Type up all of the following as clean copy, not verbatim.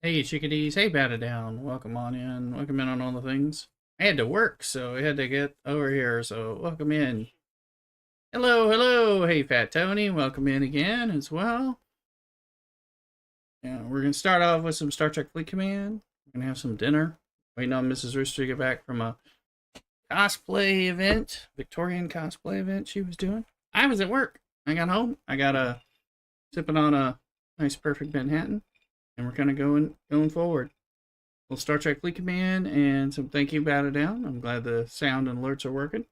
Hey chickadees, hey batter down. Welcome on in. Welcome in on all the things. I had to work, so I had to get over here, so welcome in. Hello, hello. Hey Fat Tony, welcome in again as well. Yeah, we're gonna start off with some Star Trek Fleet Command. We're gonna have some dinner. Waiting on Mrs. Rooster to get back from a cosplay event, Victorian cosplay event she was doing. I was at work. I got home. I got sipping on a nice perfect Manhattan, and we're kind of going forward. Little Star Trek Fleet Command and some thank you batter down. I'm glad the sound and alerts are working.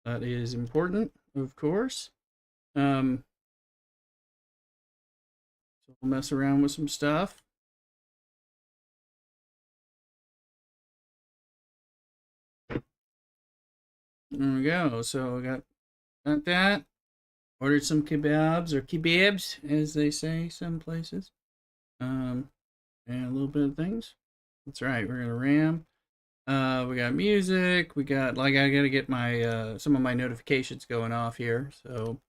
That is important, of course. So we'll mess around with some stuff. There we go. So we got that. Ordered some kebabs or kebabs, as they say some places. Um, and a little bit of things. That's right. We're gonna ram. We got music. We got I gotta get my some of my notifications going off here. So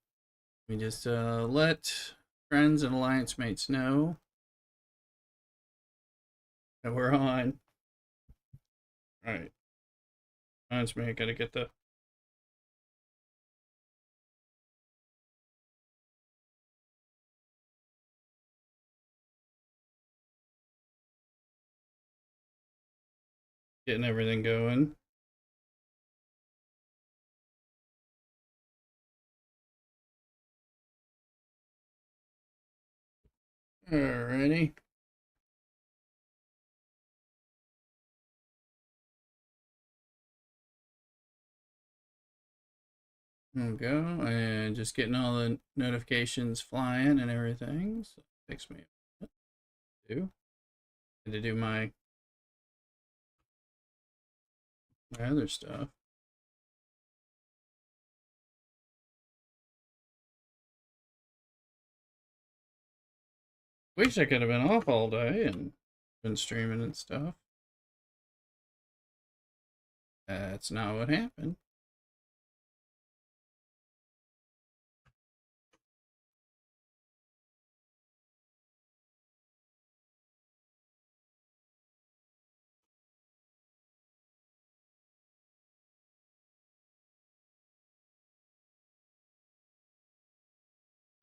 we just let friends and alliance mates know that we're on. All right. Alliance mate, gotta get the getting everything going. Alrighty. There we go. And just getting all the notifications flying and everything. So it takes me a minute to do. And to do my other stuff. Wish I could have been off all day and been streaming and stuff. That's not what happened.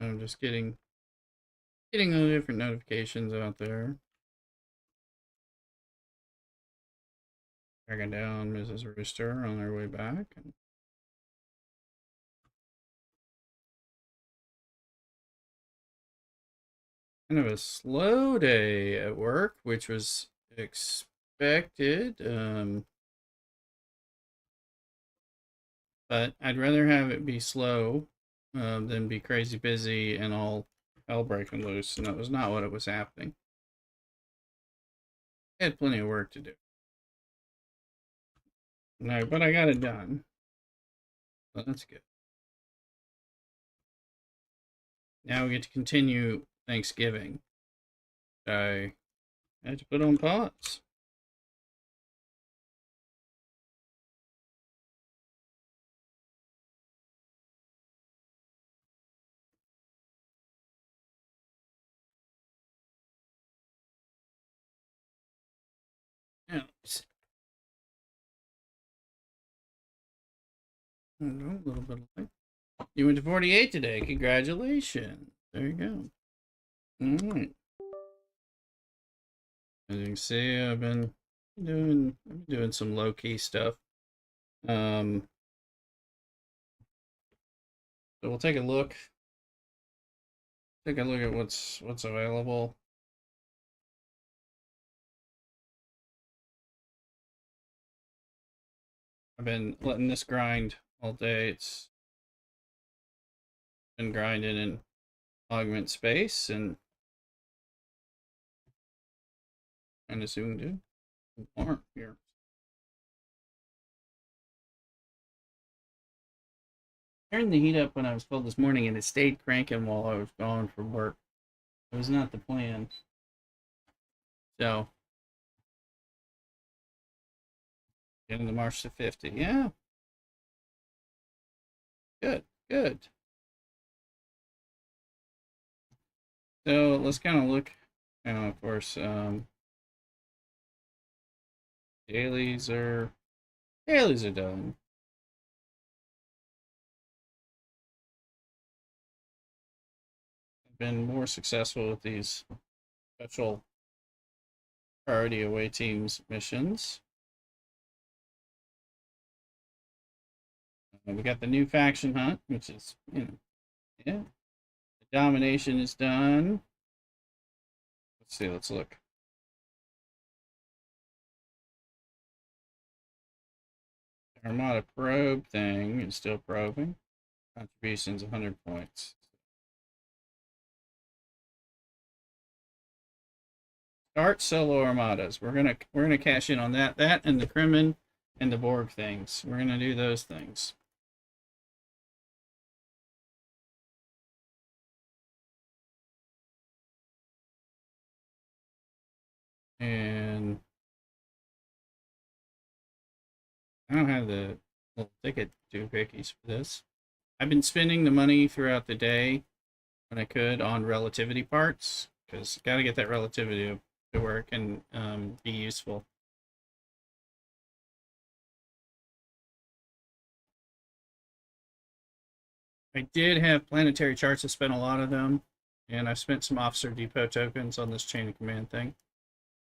I'm just getting the different notifications out there. Tracking down Mrs. Rooster on their way back. And kind of a slow day at work, which was expected. But I'd rather have it be slow than be crazy busy and all hell breaking loose. And that was not what it was happening. I had plenty of work to do. No, but I got it done. So that's good. Now we get to continue Thanksgiving. I had to put on pause. Yeah, a little bit late. You went to 48 today. Congratulations. There you go. All right. As you can see, I've been doing some low key stuff. Um, so we'll take a look. Take a look at what's available. I've been letting this grind all day. It's been grinding in augment space and kind of soon do more here. Turned the heat up when I was cold this morning, and it stayed cranking while I was gone from work. It was not the plan. So getting the March to 50. Yeah, good, good. So let's kind of look. Of course, Dailies are done. I've been more successful with these special priority away teams missions. We got the new faction hunt, which is, yeah. The domination is done. Let's see, let's look. The Armada probe thing is still probing. Contributions 100 points. Start solo armadas. We're gonna cash in on that. That and the Kremen and the Borg things. We're gonna do those things. And I don't have the little ticket doohickeys for this. I've been spending the money throughout the day when I could on relativity parts because got to get that relativity to work and be useful. I did have planetary charts. I spent a lot of them, and I spent some officer depot tokens on this chain of command thing.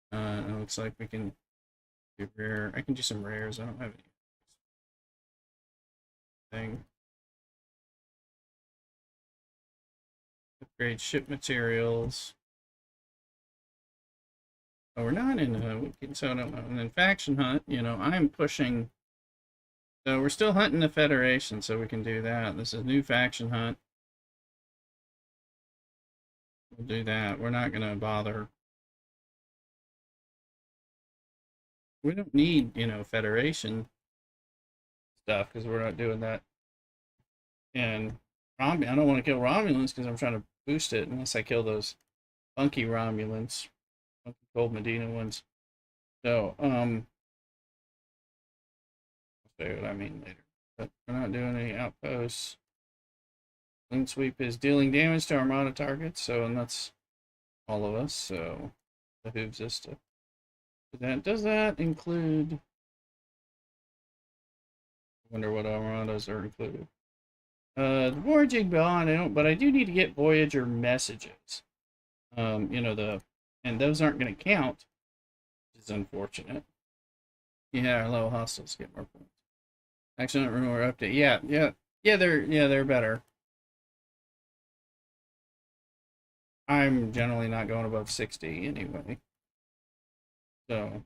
It looks like we can do rare. I can do some rares. I don't have anything. Upgrade ship materials. Oh, we're not in so I don't know. And then faction hunt, I'm pushing. So we're still hunting the Federation, so we can do that. This is new faction hunt. We'll do that. We're not gonna bother. We don't need, Federation stuff because we're not doing that. And I don't want to kill Romulans because I'm trying to boost it unless I kill those funky Romulans, funky Cold Medina ones. So, I'll show you what I mean later. But we're not doing any outposts. Wind sweep is dealing damage to Armada targets, and that's all of us, so it behooves us to do that. Does that include? I wonder what Armadas are included. The Voyaging Beyond, I don't, but I do need to get Voyager messages. And those aren't going to count, which is unfortunate. Yeah, our low hostiles get more points. Excellent rumor update. Yeah, they're better. I'm generally not going above 60 anyway. So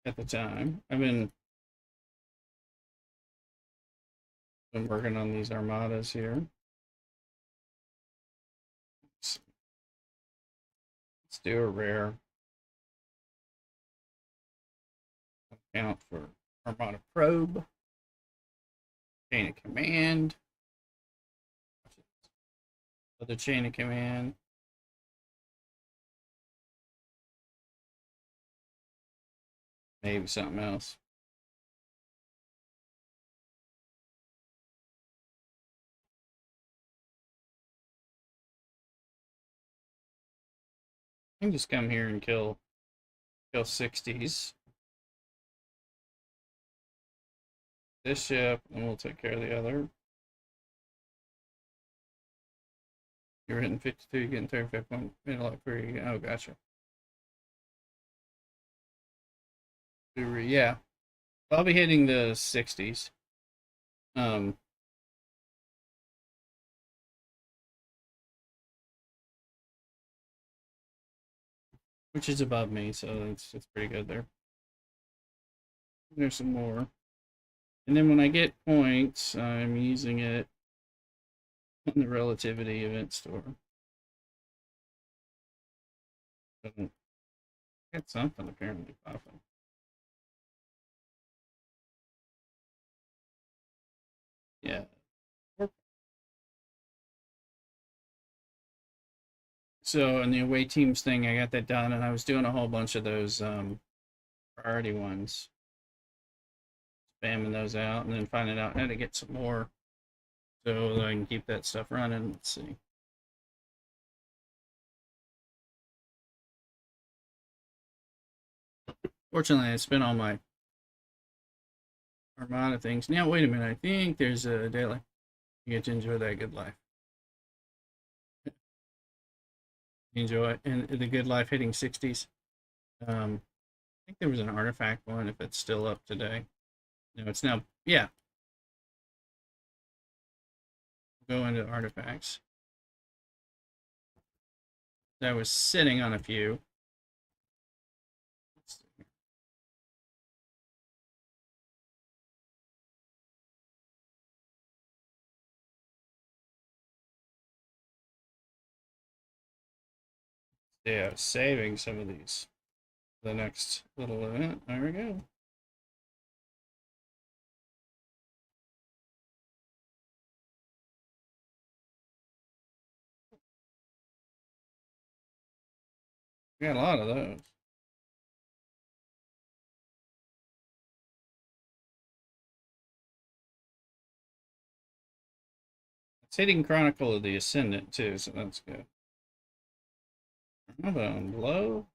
at the time, I've been working on these armadas here. Let's do a rare account for Armada probe, chain of command, other chain of command. Maybe something else. I can just come here and kill 60s. This ship, and we'll take care of the other. You're hitting 52, you're getting 35 point like 3. Oh, gotcha. Yeah. I'll be hitting the 60s. Which is above me, so it's pretty good there. There's some more. And then when I get points, I'm using it on the relativity event store. Get something apparently popping. Yeah. So in the away teams thing, I got that done, and I was doing a whole bunch of those priority ones, spamming those out, and then finding out how to get some more, so that I can keep that stuff running. Let's see. Fortunately, I spent all my Armada things. Now, wait a minute. I think there's a daily. You get to enjoy that good life. Enjoy and the good life hitting 60s. I think there was an artifact one if it's still up today. No, it's now. Yeah, go into artifacts. I was sitting on a few. Yeah, saving some of these for the next little event. There we go. We got a lot of those. It's hitting Chronicle of the Ascendant too, so that's good. Trombone blow.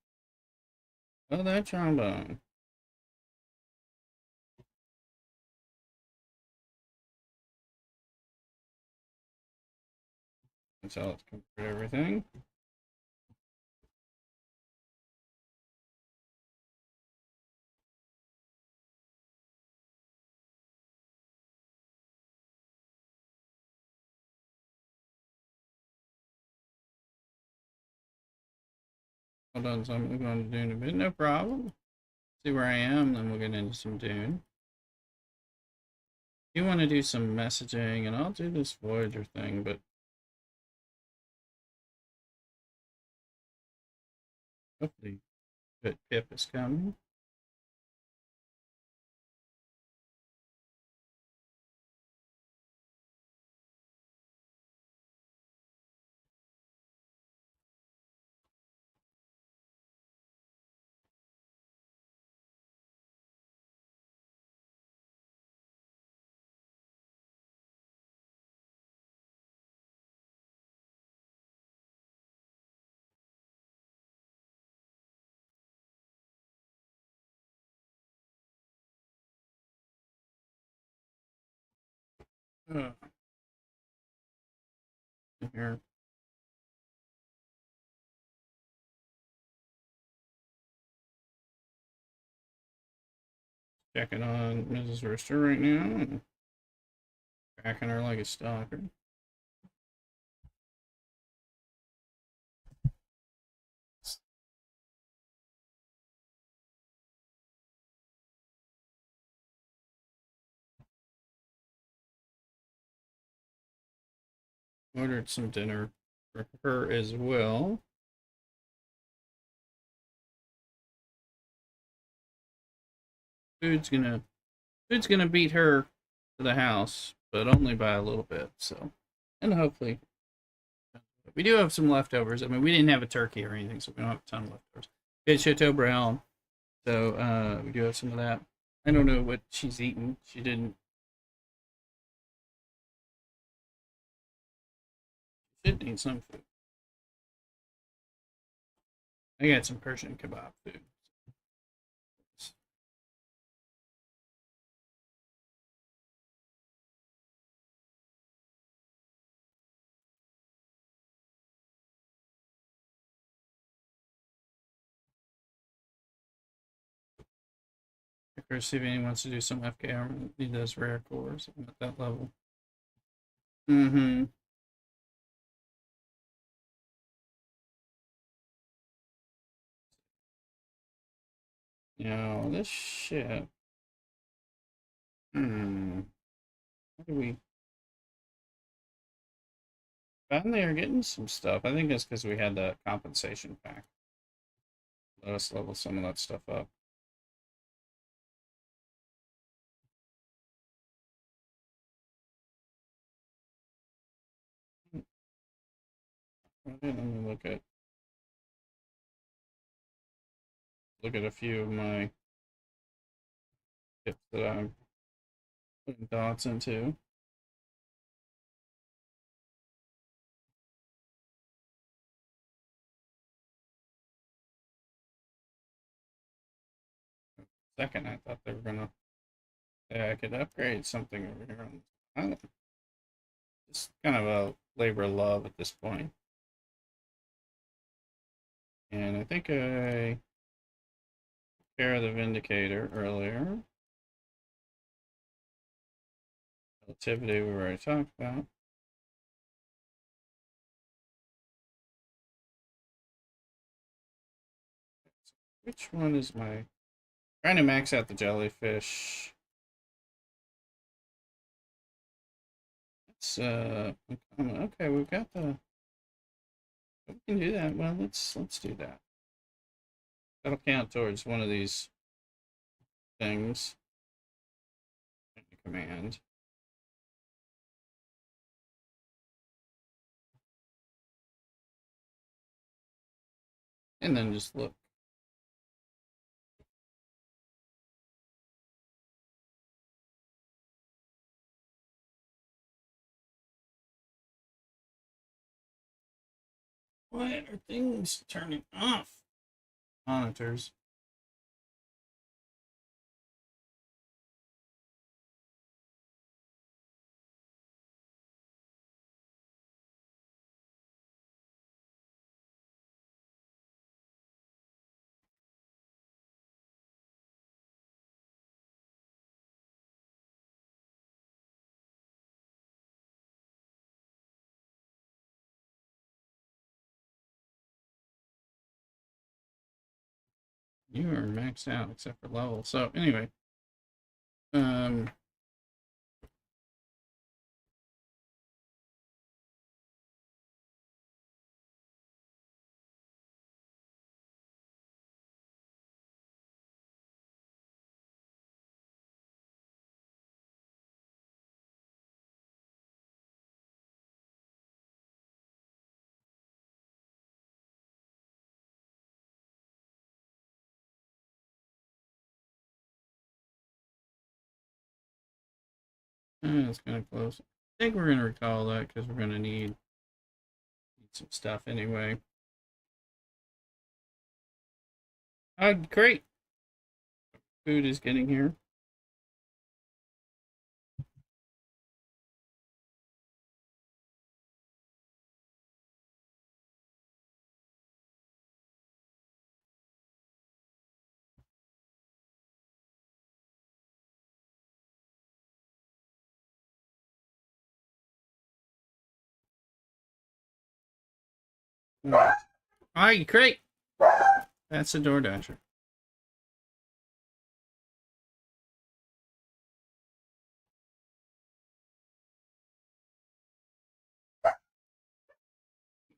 Oh, that trombone. That's how it's convert everything. Hold on, so I'm going to Dune a bit. No problem. See where I am, then we'll get into some Dune. You want to do some messaging, and I'll do this Voyager thing, but hopefully good Pip is coming. Uh, here. Checking on Mrs. Rooster right now and tracking her like a stalker. Ordered some dinner for her as well. Food's gonna food's gonna beat her to the house, but only by a little bit. So, and hopefully, we do have some leftovers. I mean, we didn't have a turkey or anything, so we don't have a ton of leftovers. We had Chateau Brown, so we do have some of that. I don't know what she's eating. She didn't. She did eat some food. I got some Persian kebab food. Of course, if anyone wants to do some FKR, he does rare cores at that level. Mm-hmm. Now this ship. How do we? Finally are getting some stuff. I think it's because we had the compensation pack. Let us level some of that stuff up. Let me look at a few of my tips that I'm putting thoughts into. second I thought they were gonna. Yeah, I could upgrade something over here. I don't, it's kind of a labor of love at this point. And I think I took care of the Vindicator earlier. Relativity we already talked about. Which one is my... Trying to max out the jellyfish. It's okay, we've got the... We can do that. Well, let's do that. That'll count towards one of these things. Command. And then just look. Why are things turning off? Monitors. You are maxed out except for level. So anyway, um, it's kind of close. I think we're gonna recall that because we're gonna need some stuff anyway. Great. Food is getting here. Alright, great. That's a DoorDasher.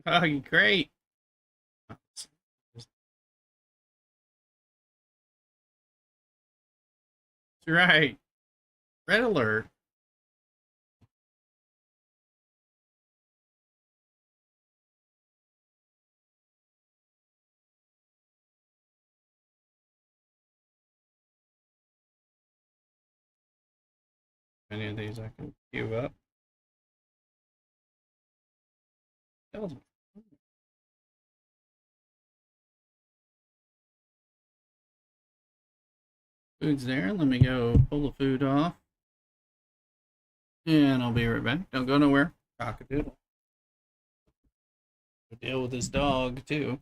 Oh, great. That's right. Red alert. Any of these I can queue up. Tells me. Food's there. Let me go pull the food off. And I'll be right back. Don't go nowhere. Cockadoodle. Deal with this dog, too.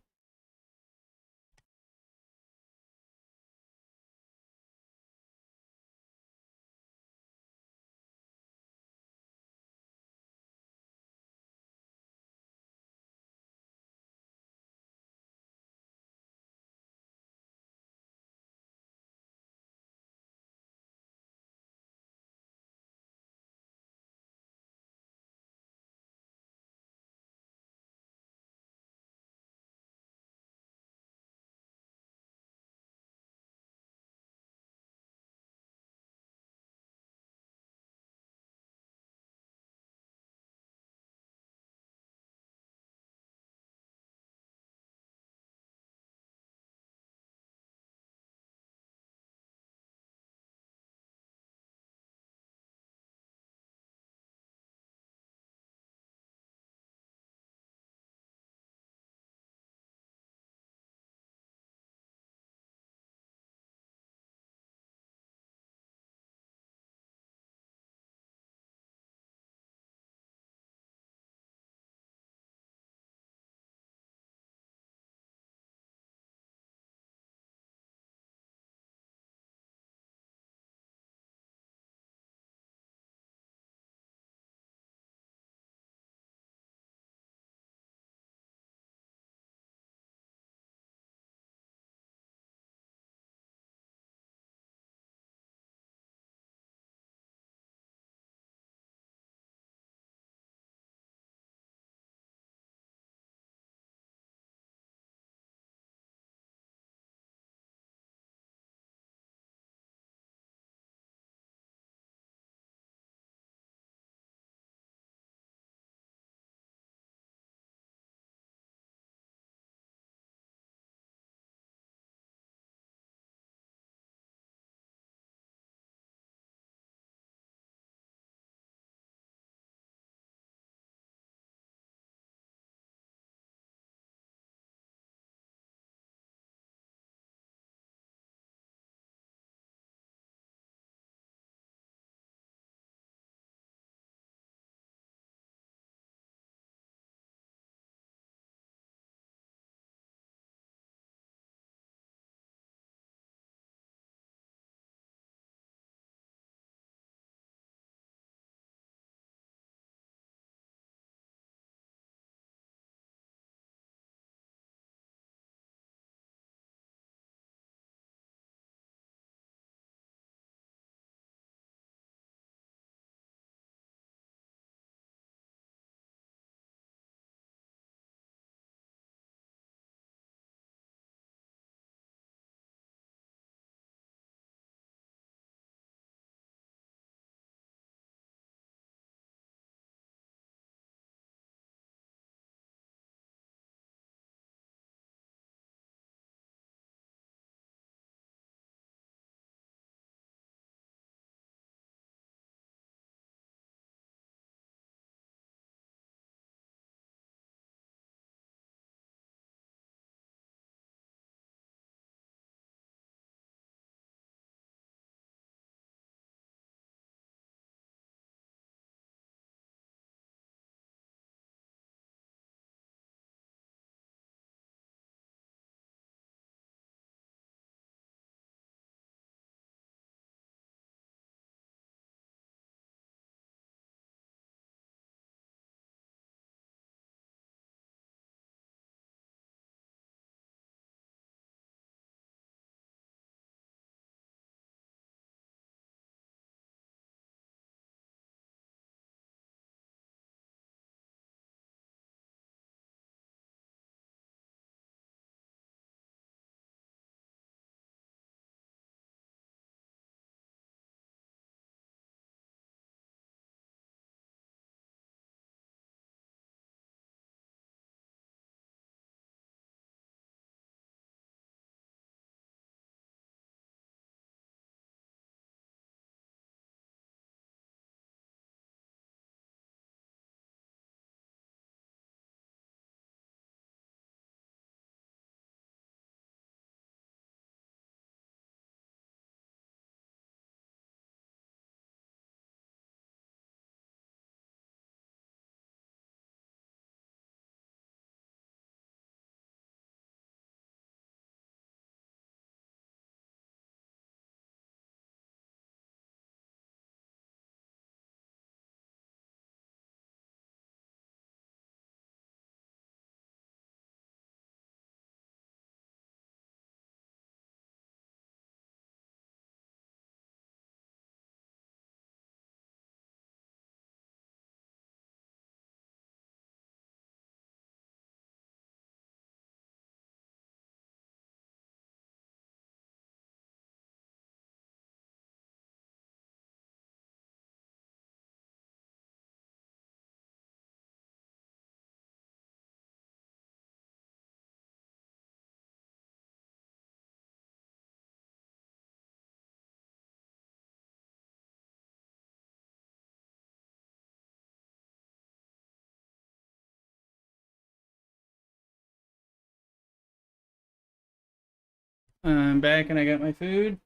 I'm back and I got my food.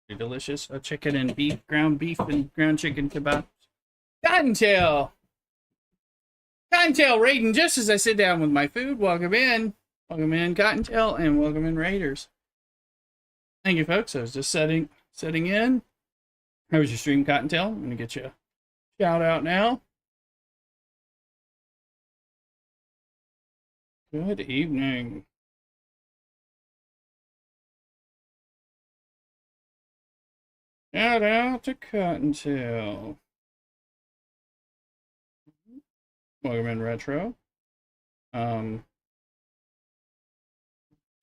Pretty delicious. A chicken and beef and ground chicken kebab. Cottontail! Cottontail raiding just as I sit down with my food. Welcome in. Welcome in, Cottontail, and welcome in, Raiders. Thank you, folks. I was just setting in. How was your stream, Cottontail? I'm going to get you a shout out now. Good evening. Shout out to Cottontail. Welcome in, Retro. Let's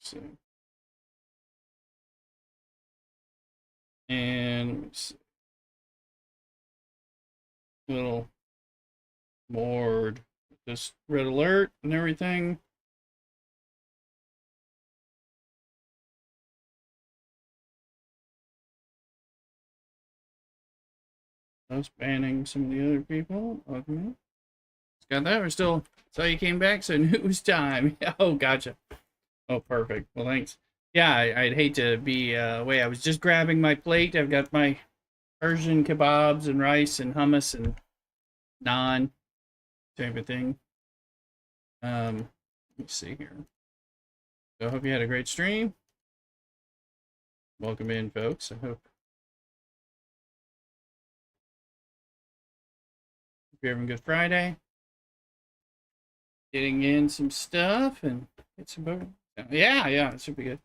see. And let's see. Little board. This red alert and everything. Us banning some of the other people. Okay. Got that. We're still. So you came back, so news time. Oh, gotcha. Oh, perfect. Well, thanks. Yeah, I'd hate to be away. I was just grabbing my plate. I've got my Persian kebabs and rice and hummus and naan type of thing. Let's see here. So I hope you had a great stream. Welcome in, folks. I hope you're having a good Friday. Getting in some stuff and get some book. Yeah, it should be good.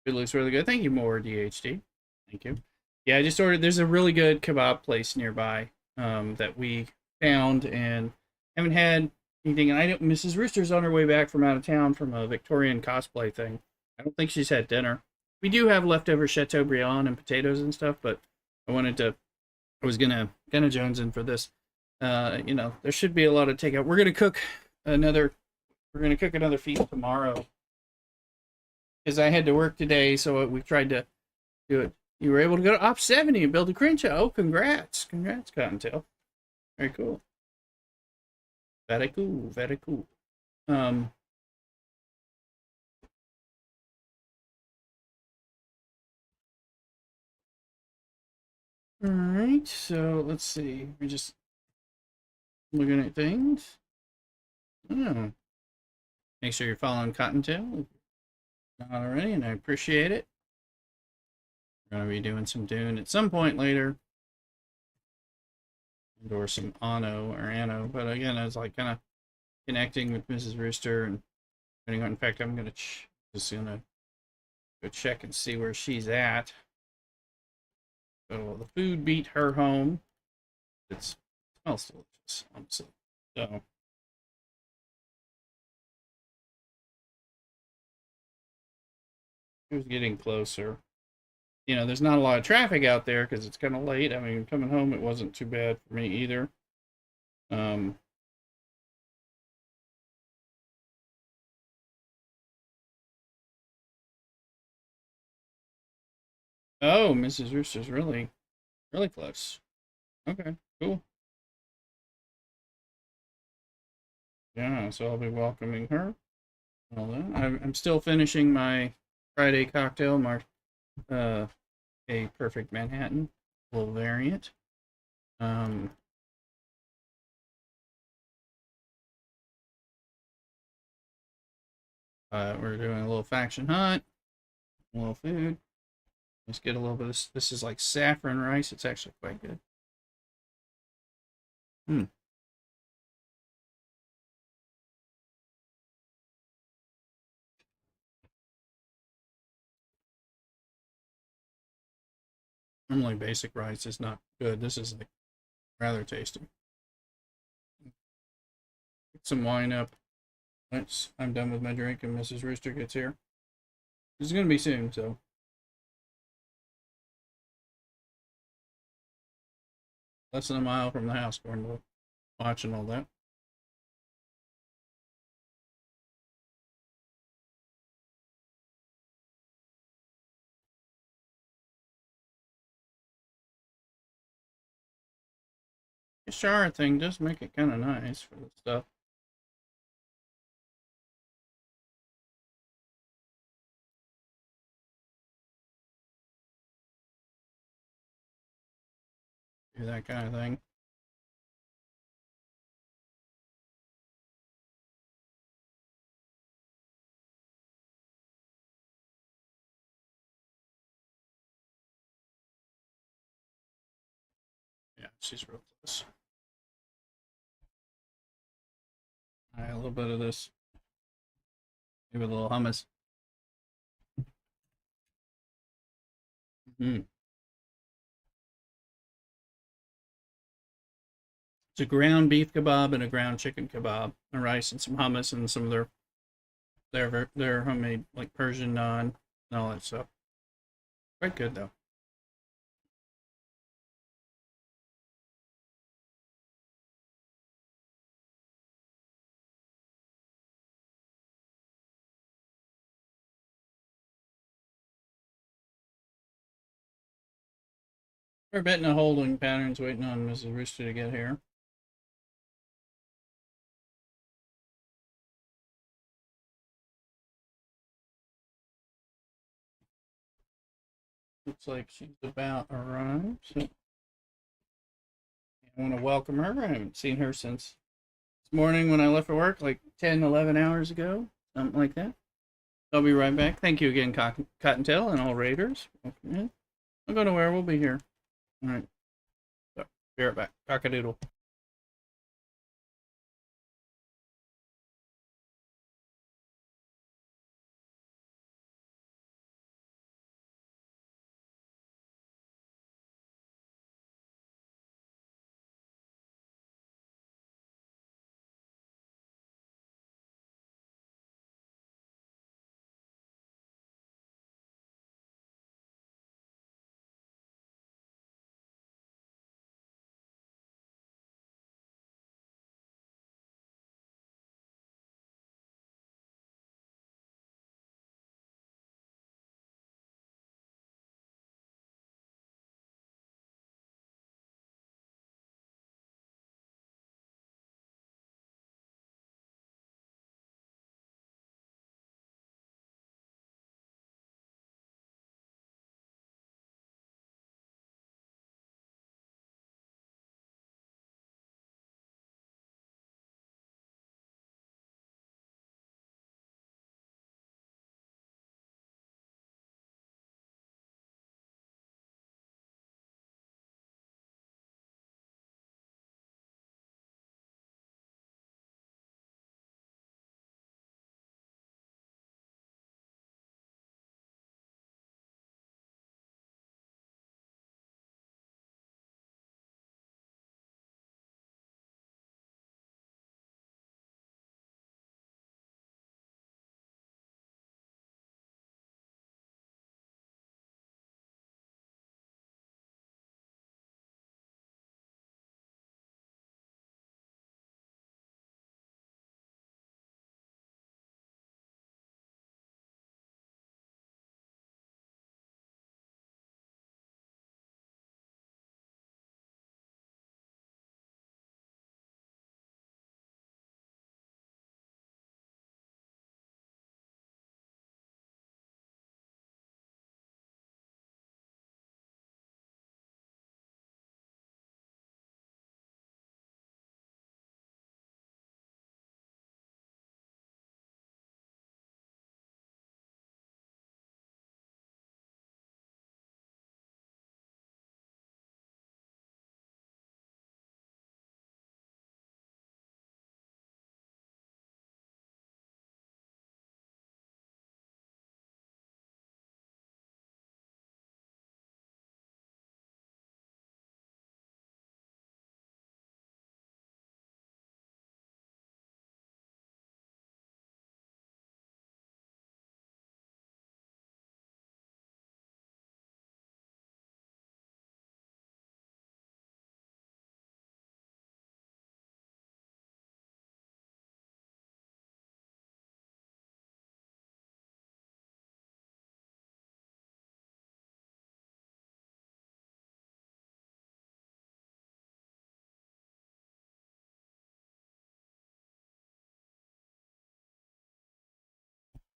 It looks really good. Thank you, more DHD. Thank you. Yeah, I just ordered. There's a really good kebab place nearby that we found and haven't had anything. And I don't. Mrs. Rooster's on her way back from out of town from a Victorian cosplay thing. I don't think she's had dinner. We do have leftover Chateaubriand and potatoes and stuff, but I was gonna Jones in for this. You know, there should be a lot of takeout. We're gonna cook another feast tomorrow because I had to work today, so we tried to do it. You were able to go to Op 70 and build a Crenshaw. Oh, congrats, Cottontail. Very cool. Very cool. All right, so let's see. We're just looking at things. Oh. Make sure you're following Cottontail. Not already, and I appreciate it. We're going to be doing some Dune at some point later. Or some Anno. But again, I was like kind of connecting with Mrs. Rooster and depending on, in fact, I'm going to just gonna go check and see where she's at. So the food beat her home. It smells delicious, honestly. So it was getting closer. You know, there's not a lot of traffic out there because it's kind of late. I mean, coming home, it wasn't too bad for me either. Oh, Mrs. Rooster's really close. Okay, cool. Yeah, so I'll be welcoming her. All that. I'm still finishing my Friday cocktail, a perfect Manhattan, little variant. We're doing a little faction hunt, a little food. Let's get a little bit of this is like saffron rice. It's actually quite good. Normally basic rice is not good. This is like rather tasty. Get some wine up. I'm done with my drink and Mrs. Rooster gets here. This is gonna be soon, so. Less than a mile from the house, going to watch and all that. The shower thing does make it kind of nice for the stuff. do that kind of thing. Yeah, she's real close. All right, a little bit of this. Maybe a little hummus. Mm. It's a ground beef kebab and a ground chicken kebab, and rice and some hummus and some of their homemade like Persian naan and all that stuff. Quite good though. We're betting a holding patterns waiting on Mrs. Rooster to get here. Looks like she's about arrived. So I want to welcome her. I haven't seen her since this morning when I left for work, like 10, 11 hours ago, something like that. I'll be right back. Thank you again, Cottontail and all Raiders. Welcome in. I'll go to where we'll be here. All right. So, be right back. Cockadoodle.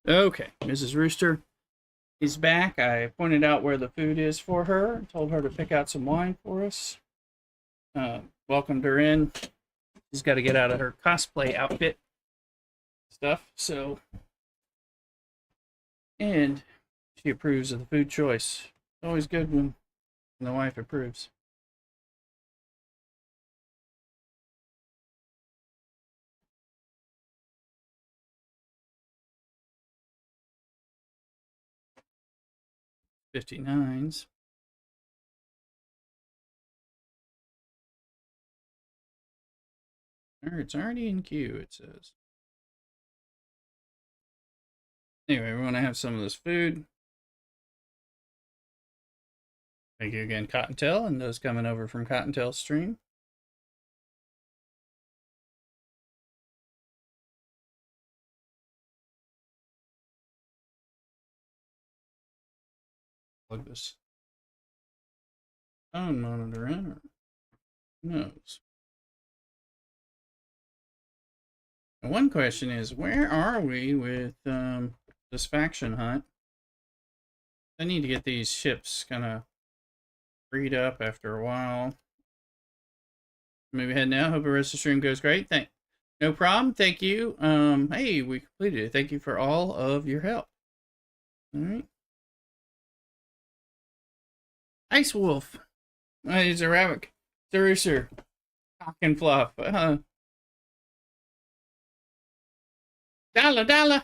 Okay, Mrs. Rooster is back. I pointed out where the food is for her. Told her to pick out some wine for us. welcomed her in. She's got to get out of her cosplay outfit stuff. So, and she approves of the food choice. It's always good when the wife approves. $59s. It's already in queue, it says. Anyway, we want to have some of this food. Thank you again, Cottontail, and those coming over from Cottontail's stream. Plug this phone monitor in, or who knows? And one question is, where are we with this faction hunt? I need to get these ships kind of freed up after a while. Maybe head now. Hope the rest of the stream goes great. No problem. Thank you. Hey, we completed it. Thank you for all of your help. All right. Ice Wolf. He's a rabbit. Rooster. Cock and Fluff. Dollar.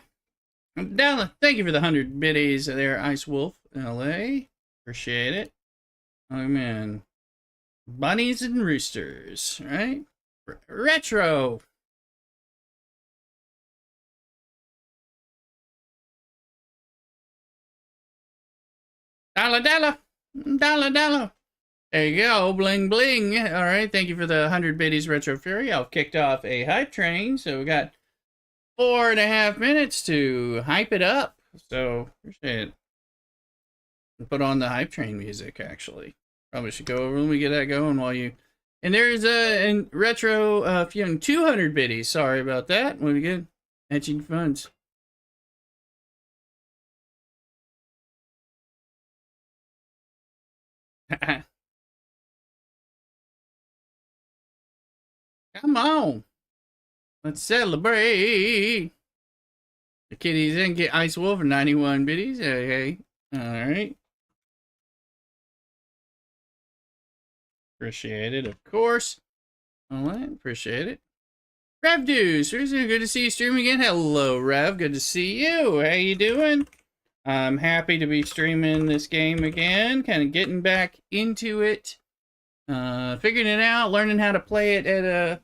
Thank you for the 100 biddies there, Ice Wolf. LA. Appreciate it. Oh, man. Bunnies and roosters, right? Retro. Dollar. There you go, bling bling. All right, thank you for the 100 biddies, Retro Fury. I've kicked off a hype train, so we got 4.5 minutes to hype it up. So appreciate it. Put on the hype train music, actually. Probably should go over when we get that going while you. And there's a Retro Fury 200 biddies. Sorry about that. What we good? Etching funds. Come on. Let's celebrate. The kitties didn't get Ice Wolf for 91 biddies. Okay. Alright. Appreciate it, of course. Alright, appreciate it. Rev Deuce, good to see you streaming again. Hello, Rev. Good to see you. How you doing? I'm happy to be streaming this game again. Kind of getting back into it. Figuring it out, learning how to play it at a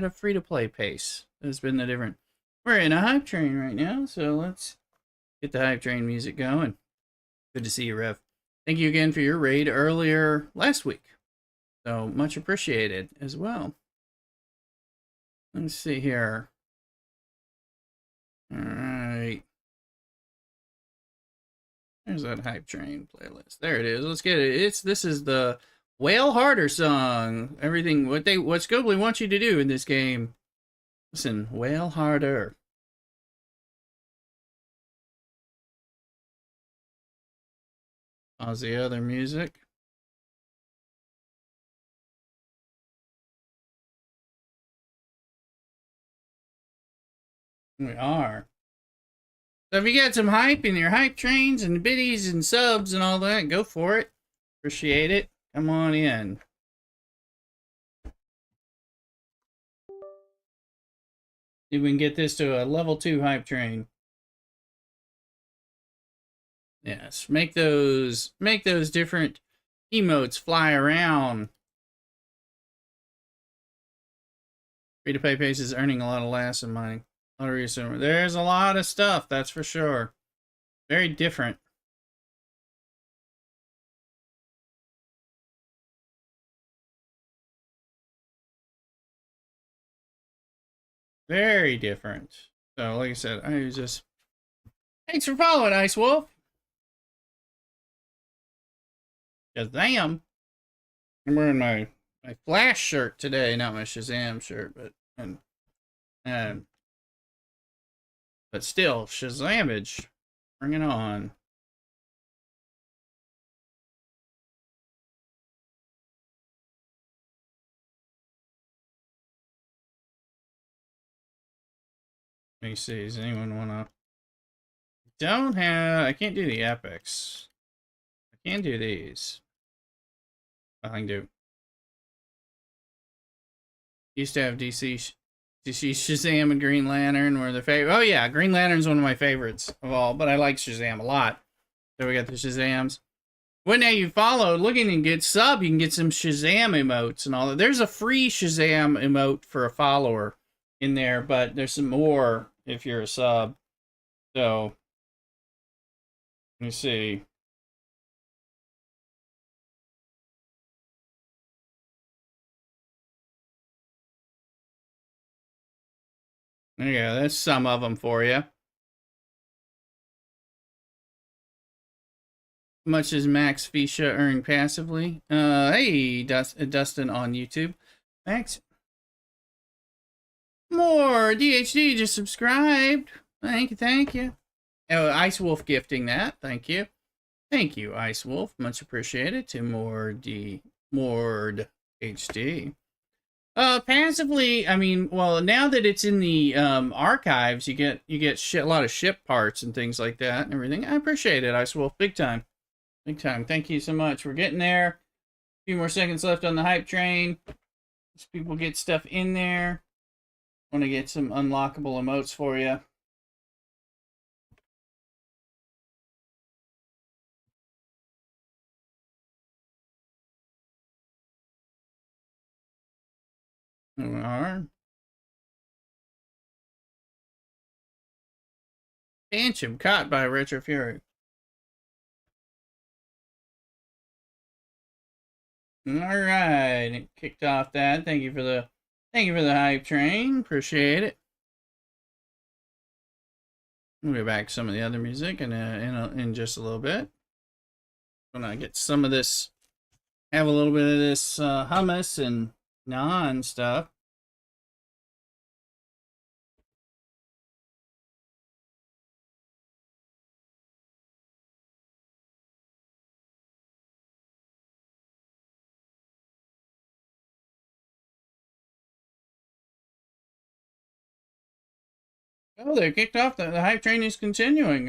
free-to-play pace. Has been the different. We're in a hype train right now, so let's get the hype train music going. Good to see you, Rev. Thank you again for your raid earlier last week. So much appreciated as well. Let's see here. All right. There's that hype train playlist. There it is. Let's get it. This is the Wail Harder song. Everything what Scobly wants you to do in this game. Listen, wail harder. How's the other music? We are. So if you got some hype in your hype trains and biddies and subs and all that, go for it. Appreciate it. Come on in. See if we can get this to a level 2 hype train. Yes, make those different emotes fly around. Free-to-play pace is earning a lot of laughs in my resume. There's a lot of stuff, that's for sure. Very different. Very different. So, like I said, I was just... Thanks for following, Ice Wolf. Shazam. I'm wearing my Flash shirt today, not my Shazam shirt, but still, Shazamage. Bring it on. Let me see. Does anyone wanna? Don't have. I can't do the epics. I can do these. I can do. Used to have DC Shazam and Green Lantern were the favorite. Oh yeah, Green Lantern's one of my favorites of all, but I like Shazam a lot. So we got the Shazams. When now you follow, looking and get sub, you can get some Shazam emotes and all that. There's a free Shazam emote for a follower in there, but there's some more if you're a sub. So let me see. There you go. That's some of them for you. Much as Max Fisha earned passively. Hey, Dustin on YouTube. Max. More DHD just subscribed. Thank you, thank you. Oh, Ice Wolf gifting that. Thank you. Thank you, Ice Wolf. Much appreciated. To Mord HD. Passively, I mean, well, now that it's in the archives, you get a lot of ship parts and things like that and everything. I appreciate it, Ice Wolf. Big time. Big time. Thank you so much. We're getting there. A few more seconds left on the hype train. As people get stuff in there. Want to get some unlockable emotes for you. Here we are. Phantom caught by Retro Fury. All right, it kicked off that. Thank you for the hype train. Appreciate it. We'll get back to some of the other music in just a little bit. When I get some of this, have a little bit of this hummus and naan stuff. Oh, they kicked off. The hype train is continuing.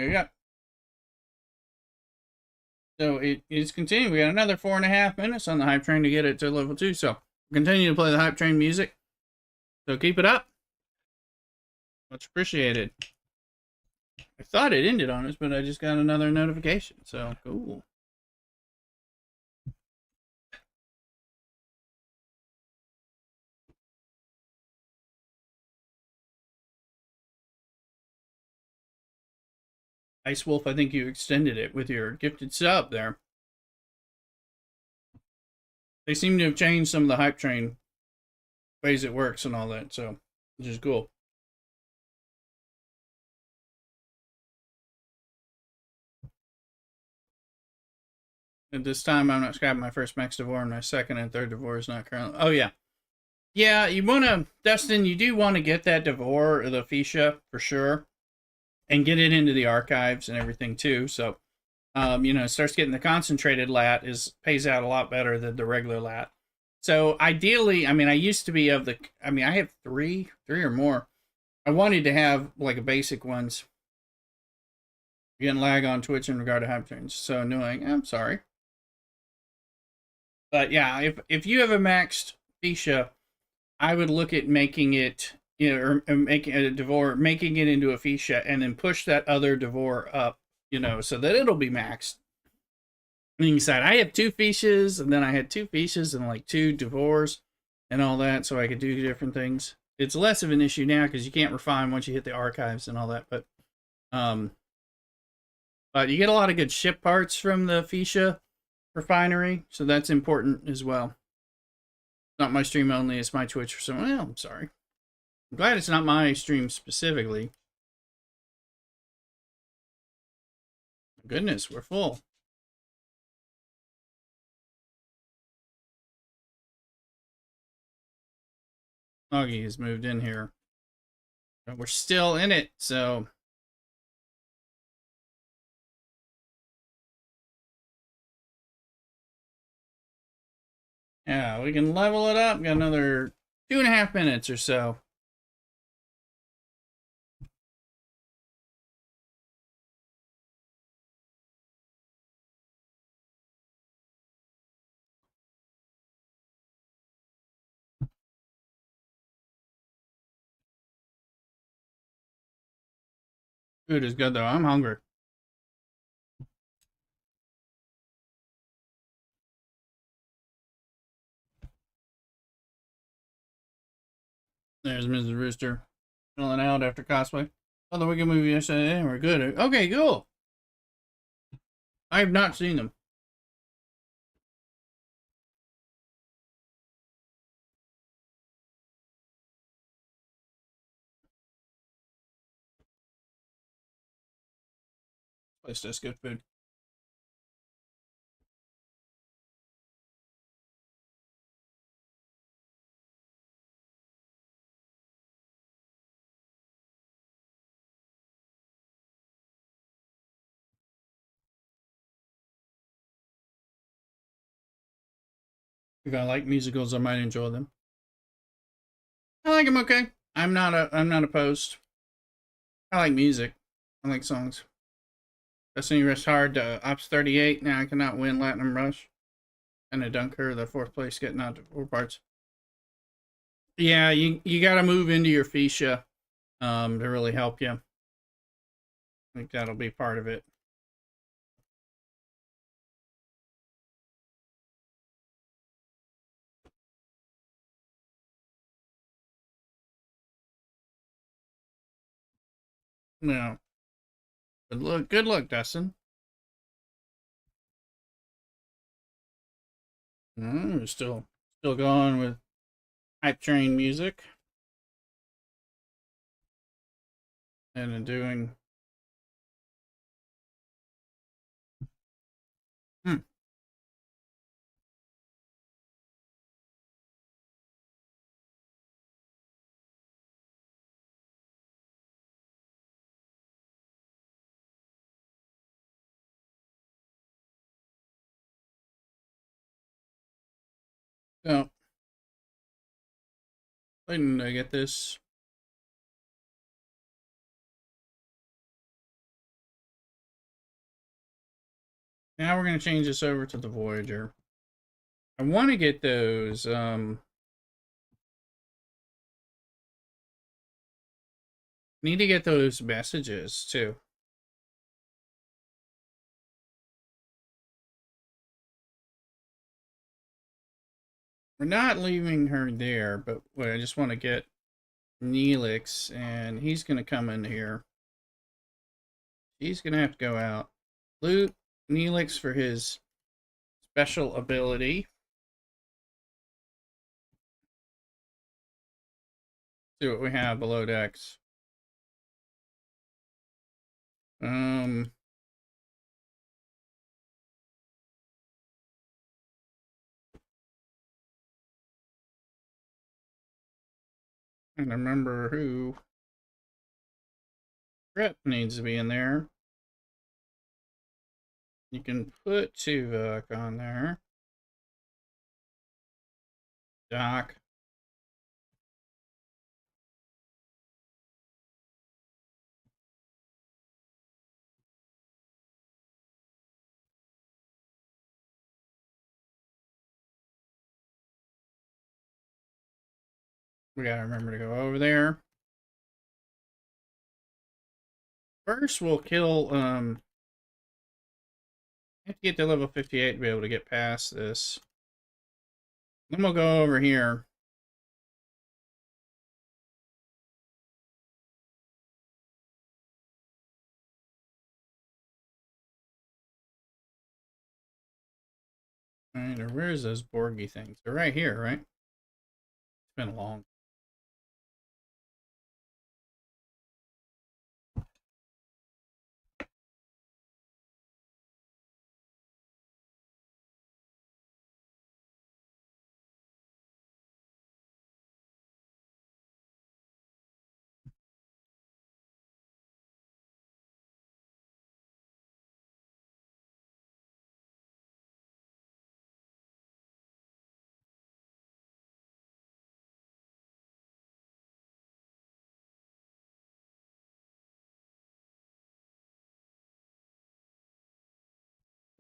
So it is continuing. We got another 4.5 minutes on the hype train to get it to level 2. So continue to play the hype train music. So keep it up. Much appreciated. I thought it ended on us, but I just got another notification. So cool. Ice Wolf, I think you extended it with your gifted sub there. They seem to have changed some of the hype train ways it works and all that, so which is cool. At this time, I'm not scrapping my first max Devore, and my second and third Devore is not currently. Oh yeah, yeah. You want to, Dustin? You do want to get that Devore or the Fisha for sure, and get it into the archives and everything too. So, it starts getting the concentrated lat pays out a lot better than the regular lat. So ideally, I mean, I used to be of the. I mean, I have three or more. I wanted to have like a basic ones. Getting lag on Twitch in regard to hype trains. So annoying. I'm sorry. But yeah, if you have a maxed Fisha, I would look at making it, or making a Devore, making it into a Fisha, and then push that other Devore up, so that it'll be maxed. And you decide, I have 2 Fishas, and then I had 2 Fishas and like 2 Devores and all that, so I could do different things. It's less of an issue now because you can't refine once you hit the archives and all that, but you get a lot of good ship parts from the Fisha refinery, so that's important as well. Not my stream only, it's my Twitch for someone. Well, I'm sorry. I'm glad it's not my stream specifically. Goodness, we're full. Augie has moved in here. But we're still in it, so. Yeah, we can level it up. Got another 2.5 minutes or so. Food is good though. I'm hungry. There's Mrs. Rooster chilling out after cosplay. Oh, the Wicked movie yesterday. We're good. Okay, cool. I have not seen them. Place does good food. If I like musicals, I might enjoy them. I like them okay. I'm not opposed. I like music. I like songs. Destiny Rush Hard to Ops 38. Now I cannot win Latinum Rush. And a Dunker, the fourth place, getting out to 4 parts. Yeah, you got to move into your Fisha to really help you. I think that'll be part of it. No. Good luck, Dustin. We're still going with hype train music and doing. Hmm. So, waiting to get this. Now we're gonna change this over to the Voyager. I want to get those. Need to get those messages too. We're not leaving her there, but wait, I just want to get Neelix, and he's gonna come in here. He's gonna have to go out. Loot Neelix for his special ability. See what we have below decks. Um, and remember who. Rep needs to be in there. You can put Tuvok on there. Doc. We gotta remember to go over there. First, we'll kill. Have to get to level 58 to be able to get past this. Then we'll go over here. Alright, where's those Borgy things? They're right here, right? It's been a long.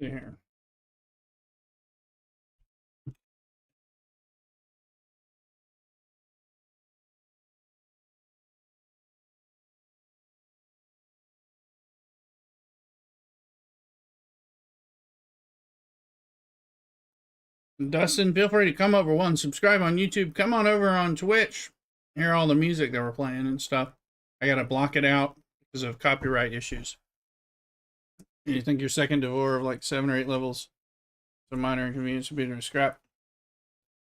Here. Dustin, feel free to come over. One, subscribe on YouTube. Come on over on Twitch. Hear all the music that we're playing and stuff. I gotta block it out because of copyright issues. You think your second Devore of like 7 or 8 levels? So minor inconvenience would be to scrap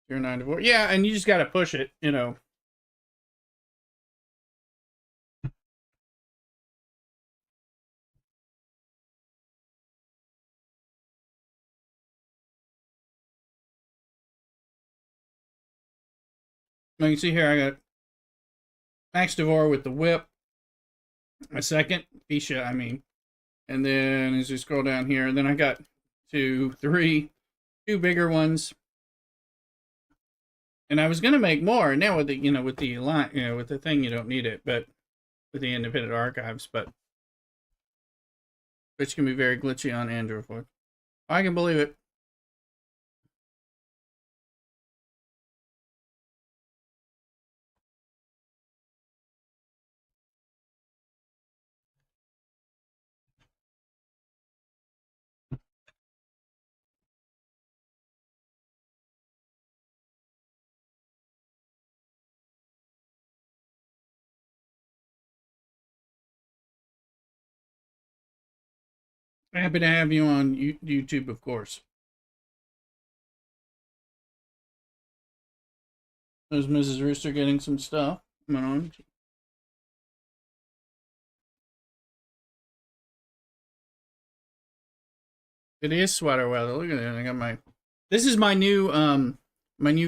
your 9 Devore. Yeah, and you just gotta push it, you know. Now you can see here I got Max Devore with the whip. A second, Fisha, I mean. And then as you scroll down here, then I got 2 bigger ones. And I was gonna make more. Now with the with the thing you don't need it, but with the independent archives, but which can be very glitchy on Android. I can believe it. Happy to have you on YouTube, of course. There's Mrs. Rooster getting some stuff going on. It is sweater weather. Look at it. I got my. This is my new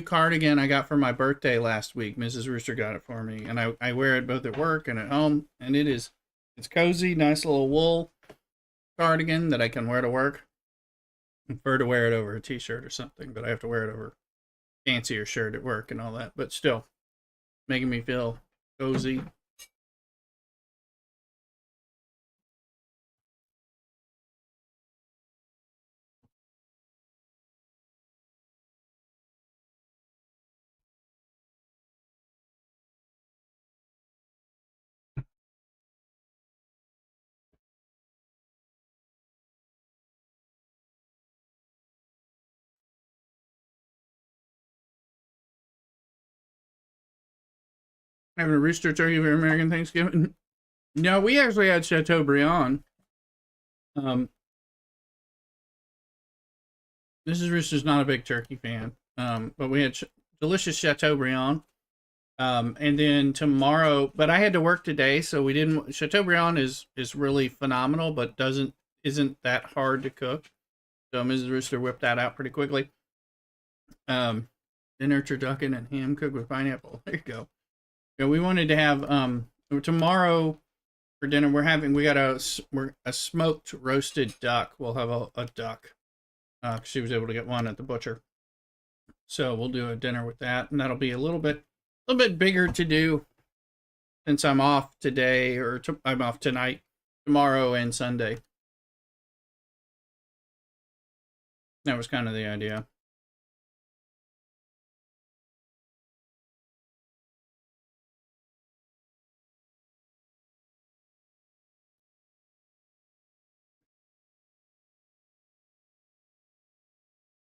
cardigan I got for my birthday last week. Mrs. Rooster got it for me, and I wear it both at work and at home. And it's cozy, nice little wool cardigan that I can wear to work. I prefer to wear it over a t-shirt or something, but I have to wear it over a fancier shirt at work and all that. But still, making me feel cozy. Having a rooster turkey for American Thanksgiving. No, we actually had Chateaubriand. Mrs. Rooster's not a big turkey fan, but we had delicious Chateaubriand. And then tomorrow, but I had to work today, so we didn't. Chateaubriand is really phenomenal, but isn't that hard to cook. So Mrs. Rooster whipped that out pretty quickly. Dinner turducken and ham cooked with pineapple. There you go. Yeah, we wanted to have tomorrow for dinner. We got a smoked roasted duck. We'll have a duck. She was able to get one at the butcher, so we'll do a dinner with that, and that'll be a little bit bigger to do since I'm off today, I'm off tonight, tomorrow, and Sunday. That was kind of the idea.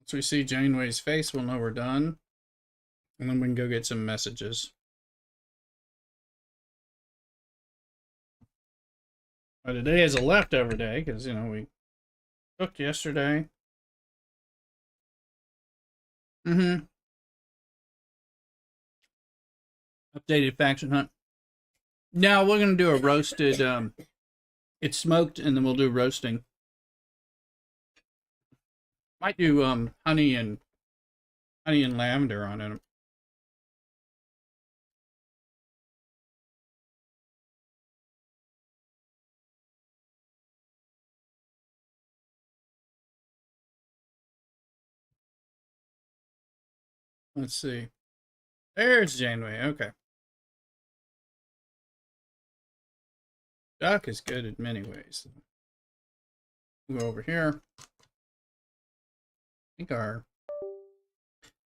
Once we see Janeway's face, we'll know we're done. And then we can go get some messages. But today is a leftover day, because, we cooked yesterday. Updated faction hunt. Now we're going to do a roasted, it's smoked, and then we'll do roasting. Might do honey and lavender on it. Let's see. There's Janeway. Okay. Duck is good in many ways. We'll go over here. I think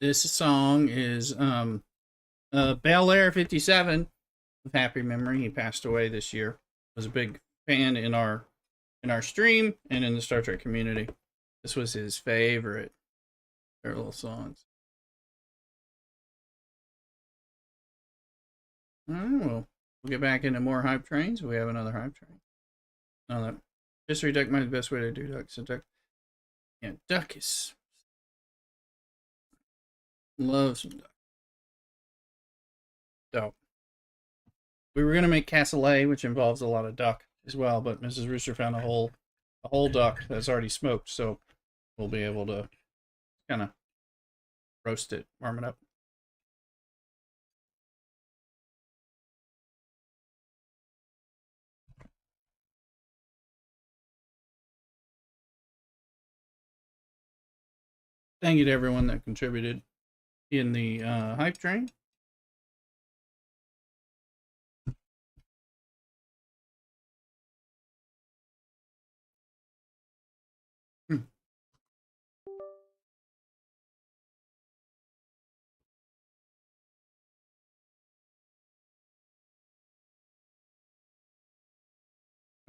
this song is Bel Air 57 of Happy Memory. He passed away this year. Was a big fan in our stream and in the Star Trek community. This was his favorite their little songs. All right, well, we'll get back into more hype trains. We have another hype train. Another history duck might be the best way to do duck. So duck, yeah, duck is love some duck. So we were gonna make cassoulet, which involves a lot of duck as well, but Mrs. Rooster found a whole duck that's already smoked, so we'll be able to kind of roast it, warm it up. Thank you to everyone that contributed in the hype train.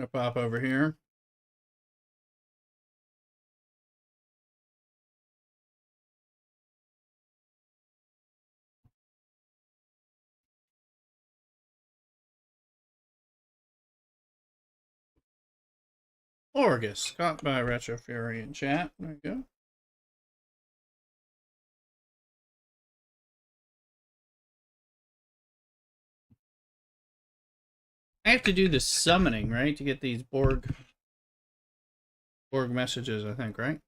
I'll pop over here. Orgus, caught by Retro Fury in chat. There you go. I have to do the summoning, right, to get these Borg messages, I think, right?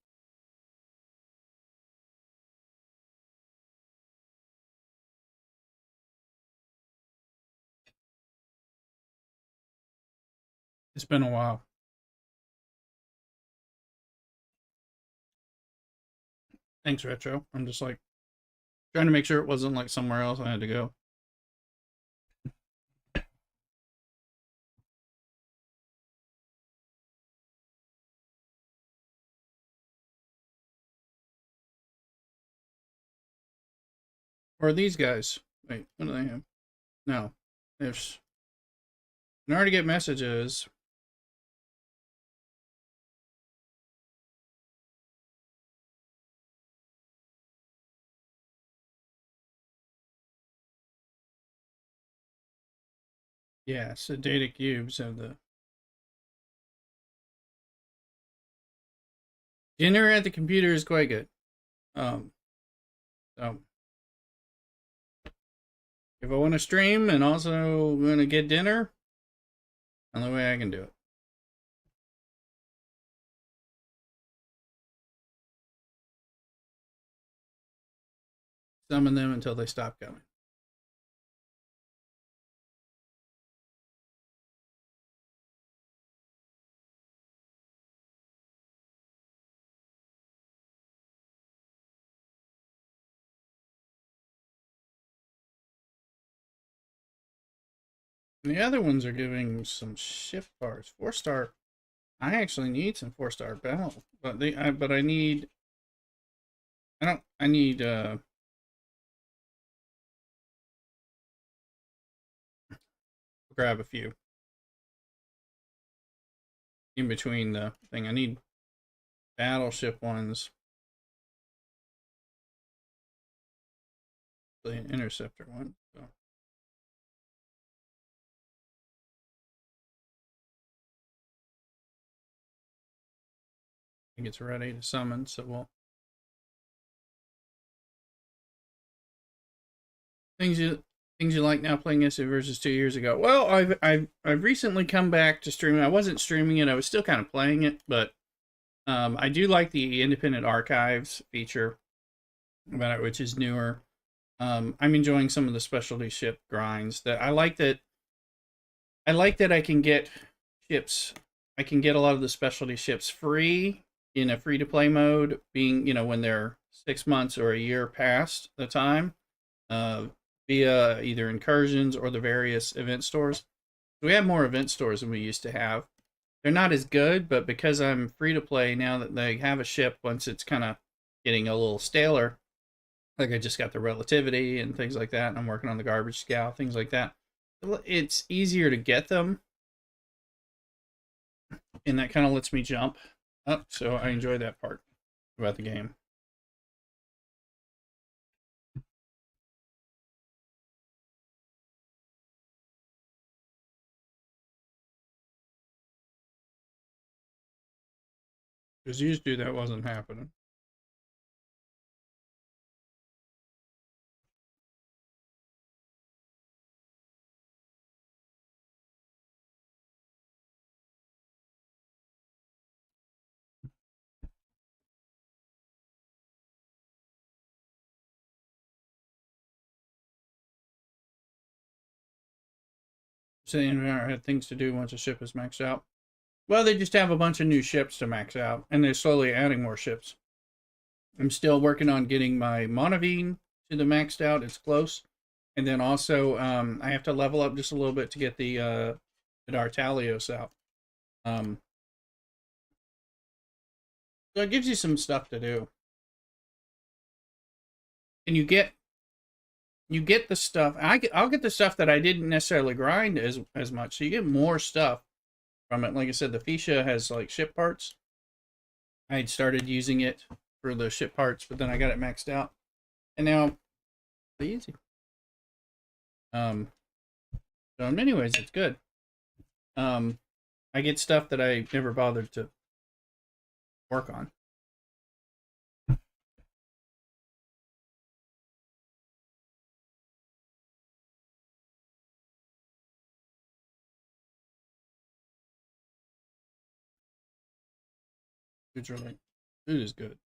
It's been a while. Thanks, Retro. I'm just like trying to make sure it wasn't like somewhere else I had to go. Or are these guys? Wait, what do they have? No. There's in order to get messages. Yeah, so data cubes have the dinner at the computer is quite good. So if I want to stream and also want to get dinner, only way I can do it. Summon them until they stop coming. And the other ones are giving some shift bars. 4-star. I actually need some 4-star battle, but I need. I need grab a few in between the thing. I need battleship ones. The interceptor one. So. I think it's ready to summon, so we'll. Things you like now playing this versus 2 years ago. Well, I've recently come back to streaming. I wasn't streaming it. I was still kind of playing it, but I do like the independent archives feature about it, which is newer. I'm enjoying some of the specialty ship grinds. That I like that. I like that I can get ships. I can get a lot of the specialty ships free in a free to play mode. Being when they're 6 months or a year past the time, via either incursions or the various event stores. We have more event stores than we used to have. They're not as good, but because I'm free to play now that they have a ship, once it's kind of getting a little staler, like I just got the relativity and things like that, and I'm working on the garbage scow, things like that. It's easier to get them, and that kind of lets me jump up. So I enjoy that part about the game. Because used to that wasn't happening. Saying I had things to do once a ship is maxed out. Well, they just have a bunch of new ships to max out, and they're slowly adding more ships. I'm still working on getting my Monavine to the maxed out. It's close. And then also, I have to level up just a little bit to get the Dartalios out. So it gives you some stuff to do. And you get the stuff. I'll get the stuff that I didn't necessarily grind as much. So you get more stuff from it. Like I said, the Fisha has like ship parts. I had started using it for the ship parts, but then I got it maxed out. And now it's easy. So in many ways it's good. I get stuff that I never bothered to work on. Food's really food is good.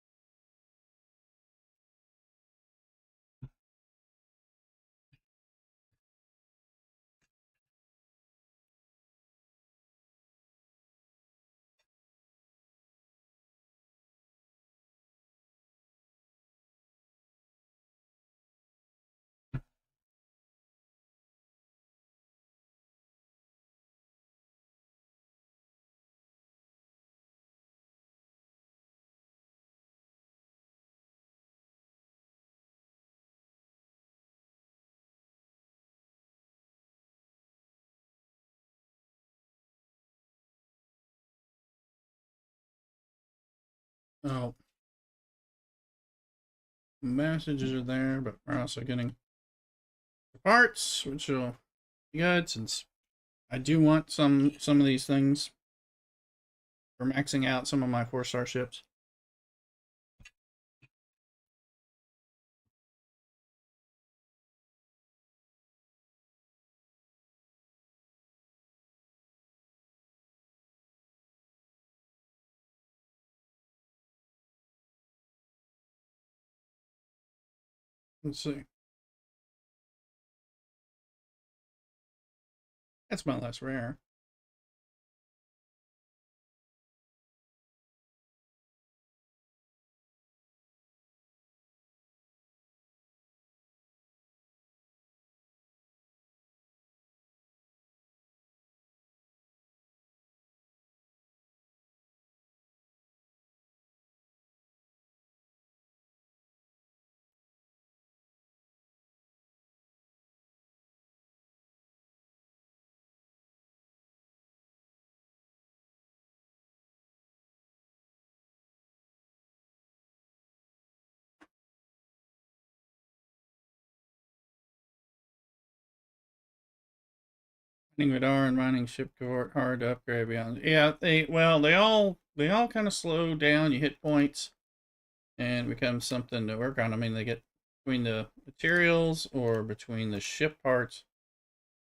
Oh, messages are there, but we're also getting parts, which will be good since I do want some of these things for maxing out some of my 4-star ships. Let's see. That's my last rare. Mining radar and mining ship cohort hard to upgrade beyond. Yeah, they all kind of slow down. You hit points and it becomes something to work on. I mean, they get between the materials or between the ship parts.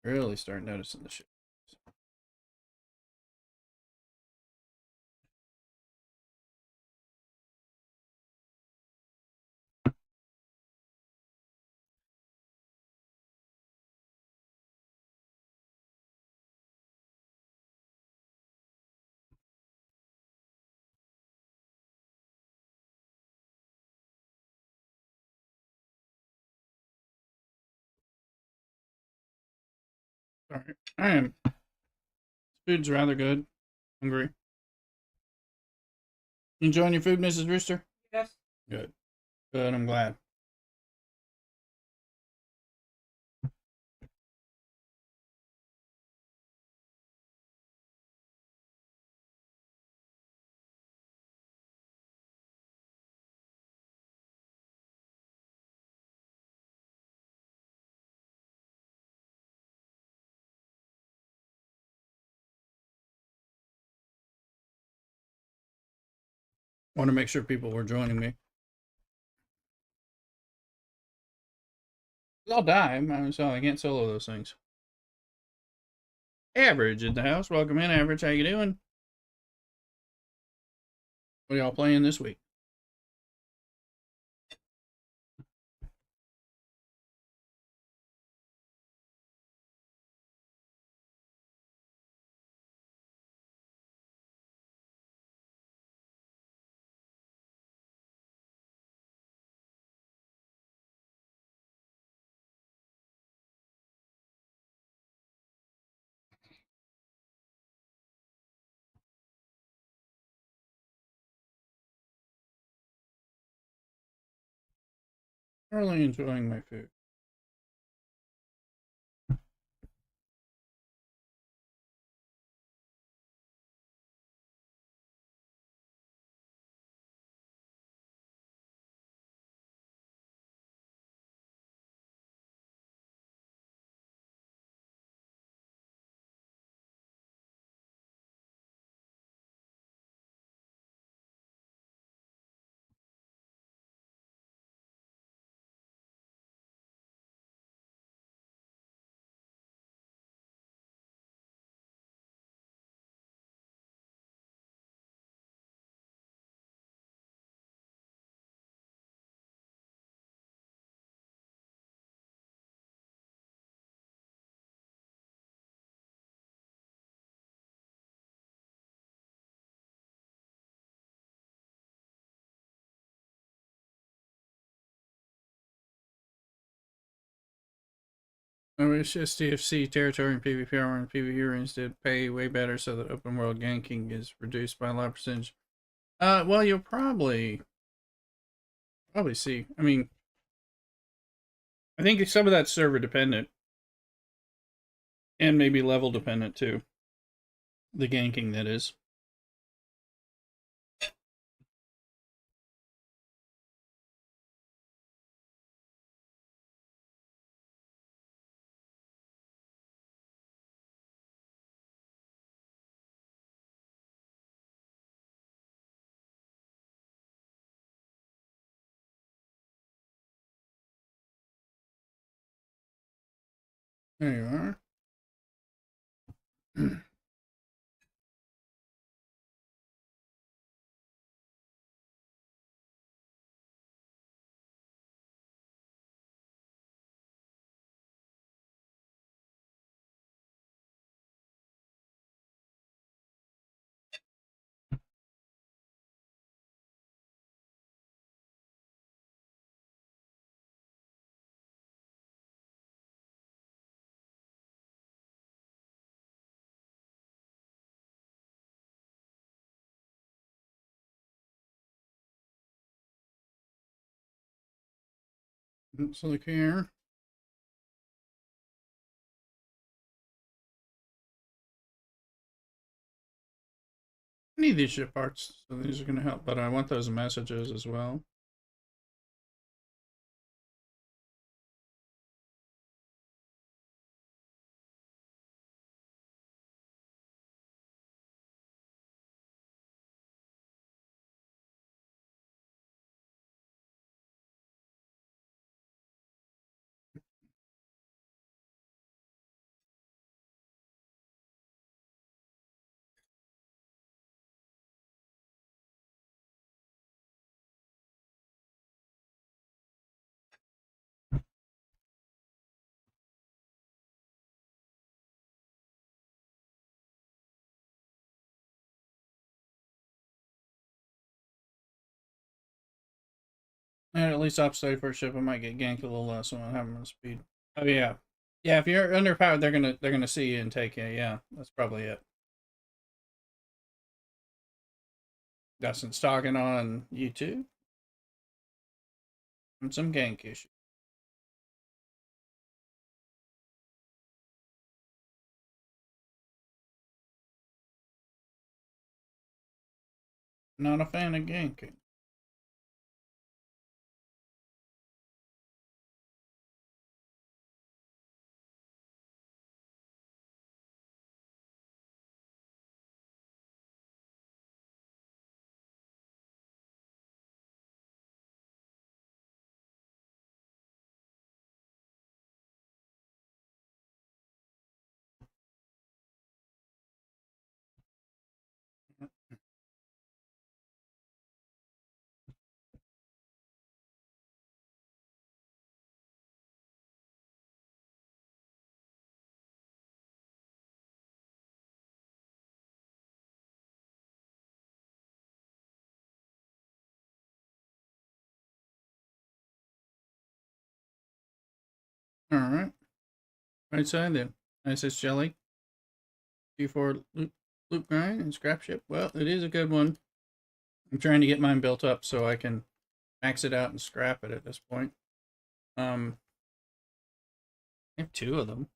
Really start noticing the ship. Sorry, I am. Food's rather good. Hungry. You enjoying your food, Mrs. Rooster? Yes. Good. Good. I'm glad. Want to make sure people were joining me. I'll die, so I can't solo those things. Average in the house. Welcome in, Average. How you doing? What are y'all playing this week? Really enjoying my food. I wish STFC territory and PvP and PvE runes did pay way better so that open world ganking is reduced by a lot of percentage. Well, you'll probably see. I mean, I think some of that's server dependent and maybe level dependent too. The ganking, that is. There you are. So look here. I need these ship parts, so these are going to help, but I want those messages as well. And at least upside for a ship, I might get ganked a little less when I have them on speed. Oh yeah, yeah. If you're underpowered, they're gonna see you and take you. Yeah, that's probably it. Dustin's talking on YouTube and some gank issues. Not a fan of ganking. Alright. Right side then. ISS Jelly. G4 loop grind and scrap ship. Well, it is a good one. I'm trying to get mine built up so I can max it out and scrap it at this point. I have two of them.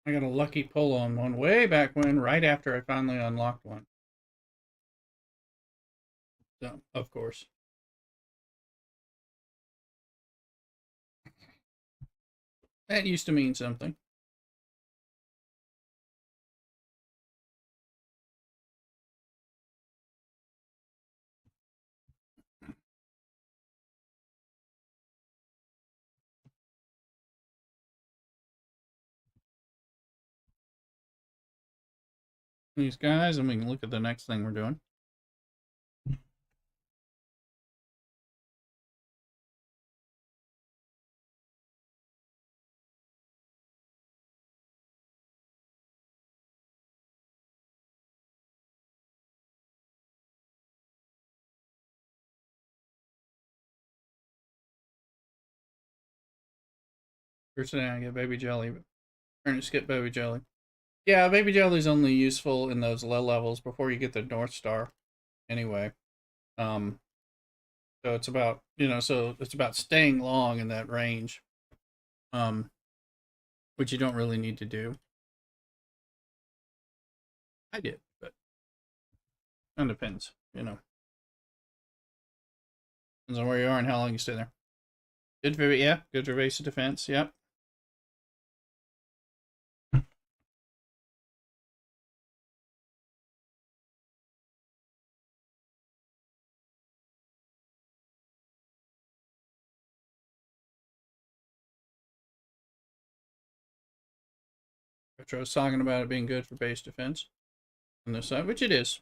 I got a lucky pull on one way back when, right after I finally unlocked one. So, of course. That used to mean something. These guys, and we can look at the next thing we're doing. First thing I get baby jelly, but we're gonna skip baby jelly. Yeah, baby jelly's only useful in those low levels before you get the North Star. Anyway, um, so it's about so it's about staying long in that range, um, which you don't really need to do. I did, but it depends, Depends on where you are and how long you stay there. Good for good for evasive defense. Yep. Which I was talking about it being good for base defense on this side, which it is.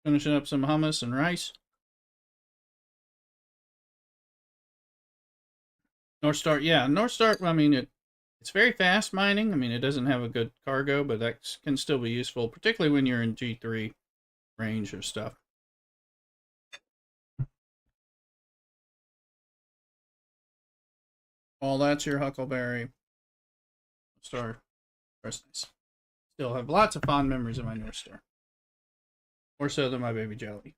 Finishing up some hummus and rice. North Star, yeah, North Star. I mean, it's very fast mining. I mean, it doesn't have a good cargo, but that can still be useful, particularly when you're in G3 range or stuff. Well, that's your Huckleberry Star. That's nice. Still have lots of fond memories of my North Star. More so than my baby jelly.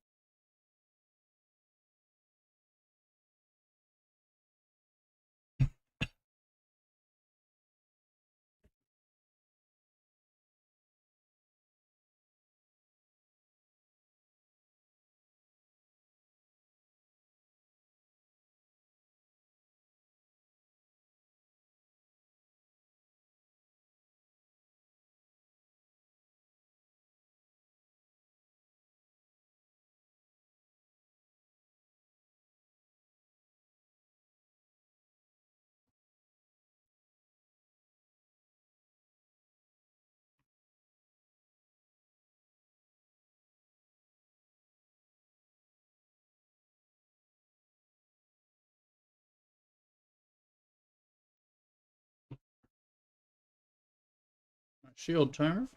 My shield timer.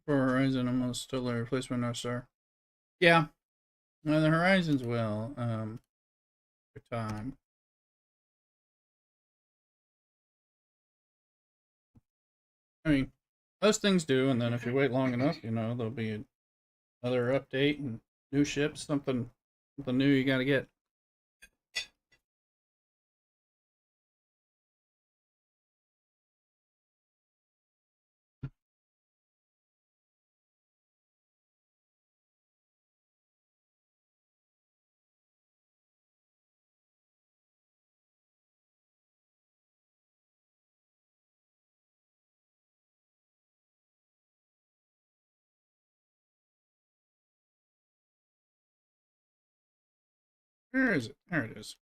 For Horizon, I'm gonna still replace my North Star. Yeah, well, the Horizons will. For time. I mean, Most things do, and then if you wait long enough, you know, there'll be another update and new ships, something new you got to get. Where is it? There it is.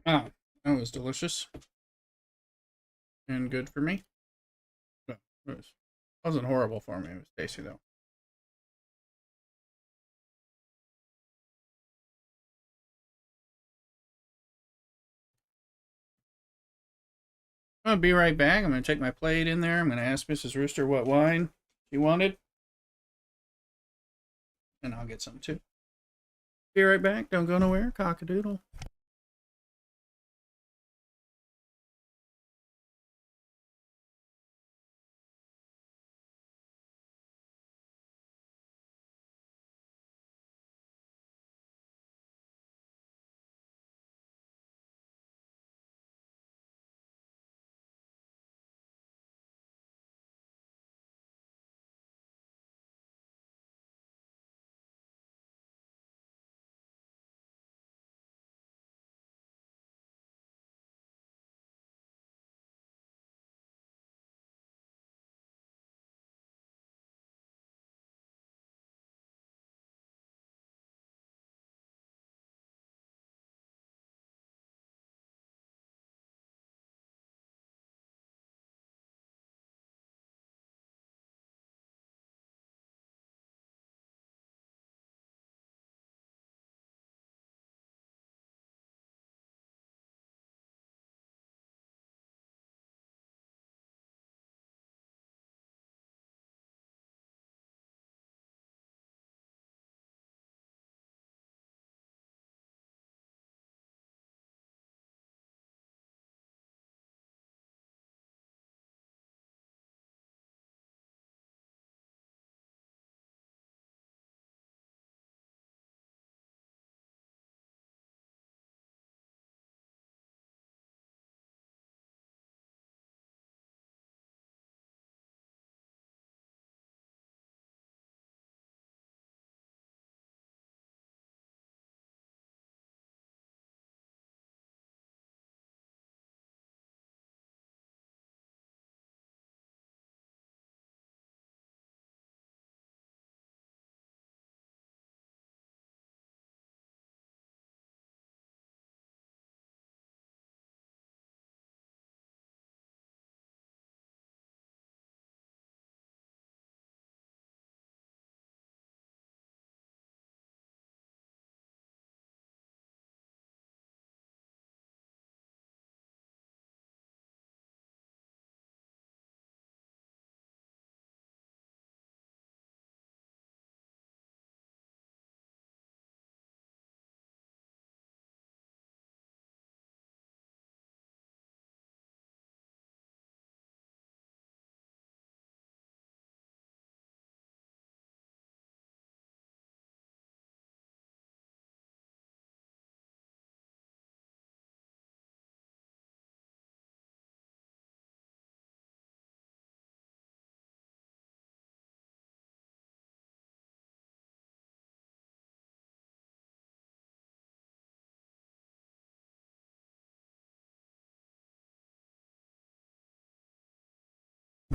Ah, that was delicious and good for me. Well, wasn't horrible for me. It was tasty though. I'm gonna be right back. I'm gonna take my plate in there. I'm gonna ask Mrs. Rooster what wine she wanted, and I'll get some too. Be right back. Don't go nowhere. Cockadoodle.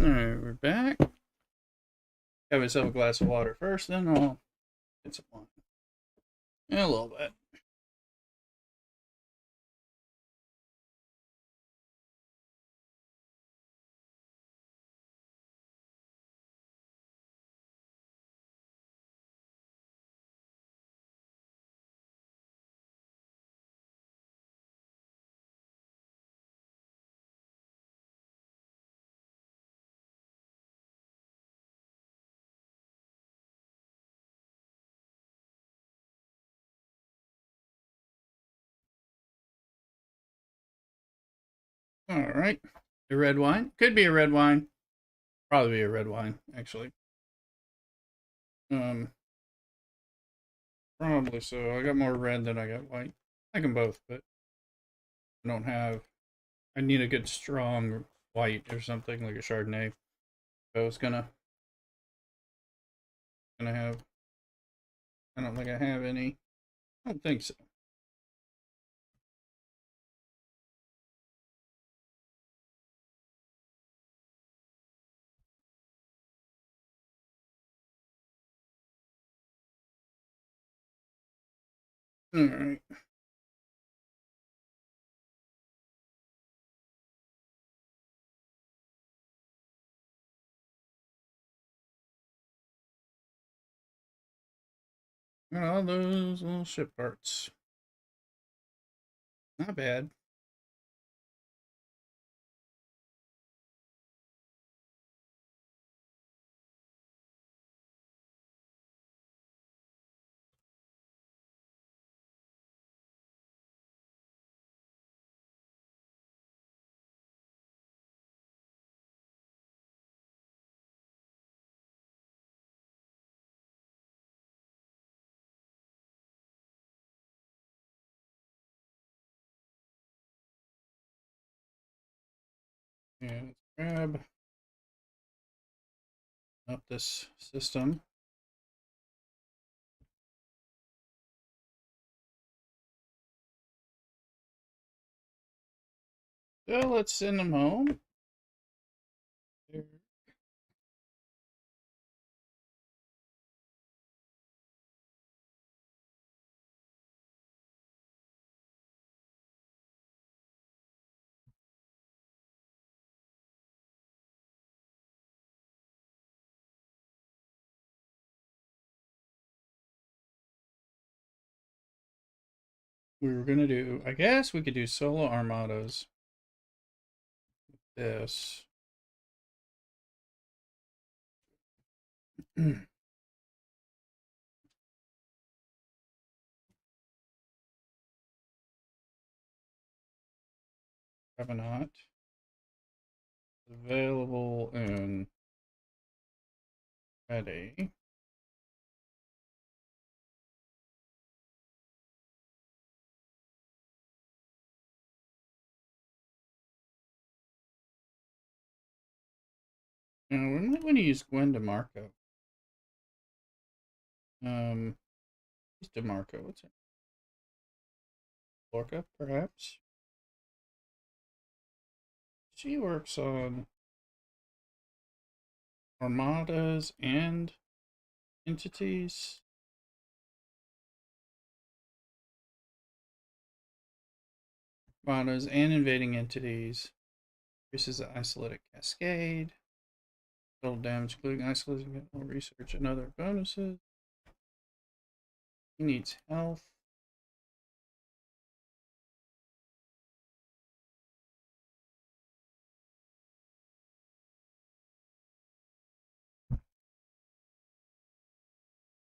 All right, we're back. Have myself a glass of water first, then I'll get some wine. Yeah, a little bit. All right. A red wine. Could be a red wine. Probably be a red wine, actually. Um, Probably so. I got more red than I got white. I can both, but I don't have. I need a good strong white or something like a Chardonnay. If I was gonna have. I don't think I have any. I don't think so. All right. All those little ship parts. Not bad. Yeah, let's grab up this system. So let's send them home. We were gonna do. I guess we could do solo armadas. This. Cabinet available and ready. Now we might want to use Gwen DeMarco. Who's DeMarco? What's it? Lorca, perhaps. She works on armadas and entities. Armadas and invading entities. This is an isolated cascade. Total damage, including isolating research and other bonuses. He needs health.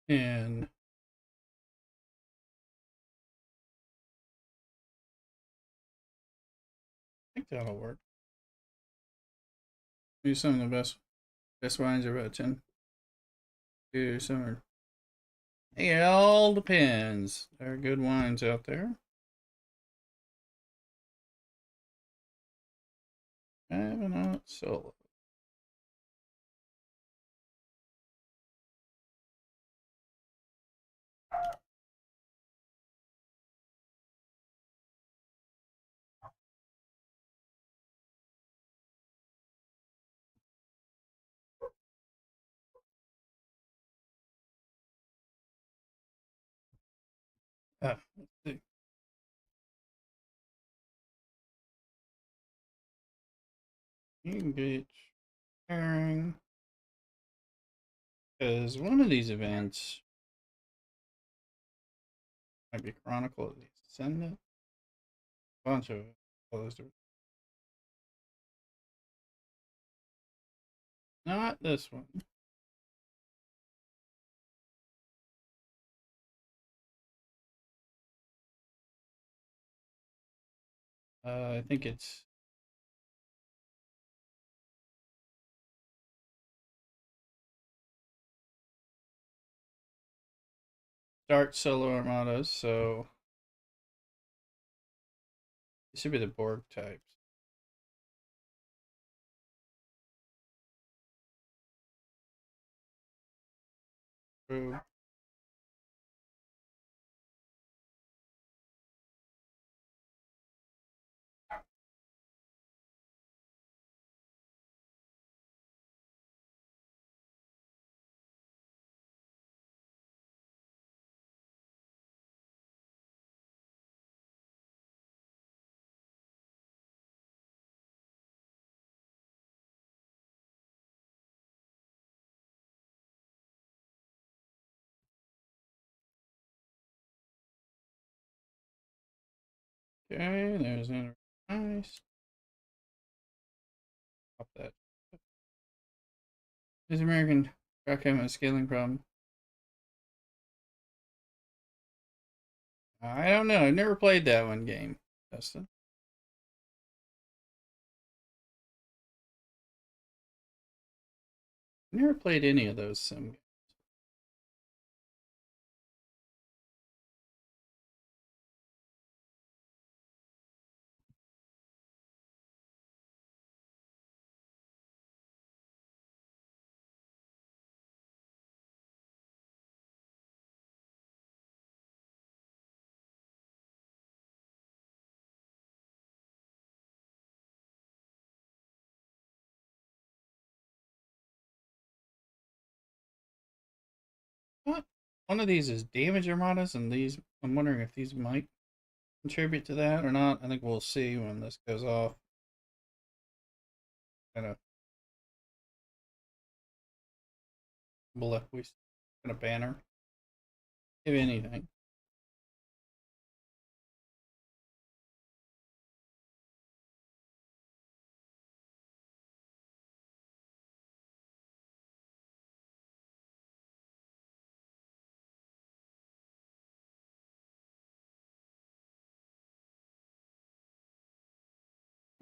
And I think that'll work. Use some of the best wines are about 10. Do some are. It all depends. There are good wines out there. Cabinet solo. Let's see. You can get pairing. Because one of these events might be Chronicle of the Ascendant. A bunch of others. Not this one. I think it's Start solo armadas, so these should be the Borg types. True. Okay, there's an nice. Pop that. Is American truck having a scaling problem? I don't know. I've never played that one game, Dustin. I've never played any of those sim. What? One of these is damage armadas, and these, I'm wondering if these might contribute to that or not. I think we'll see when this goes off. Kind of blip, we kind of banner. If anything.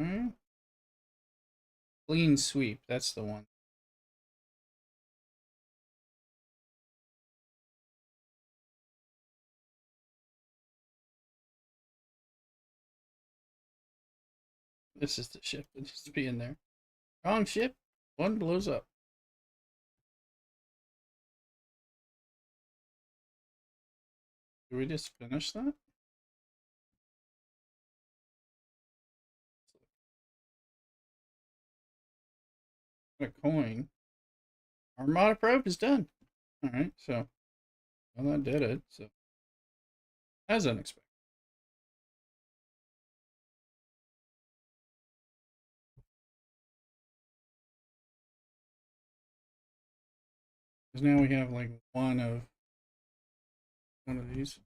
Hmm? Clean sweep, that's the one. This is the ship that needs to be in there. Wrong ship. One blows up. Did we just finish that? A coin. Armada probe is done. Alright, so well that did it. So as unexpected. Because now we have like one of these.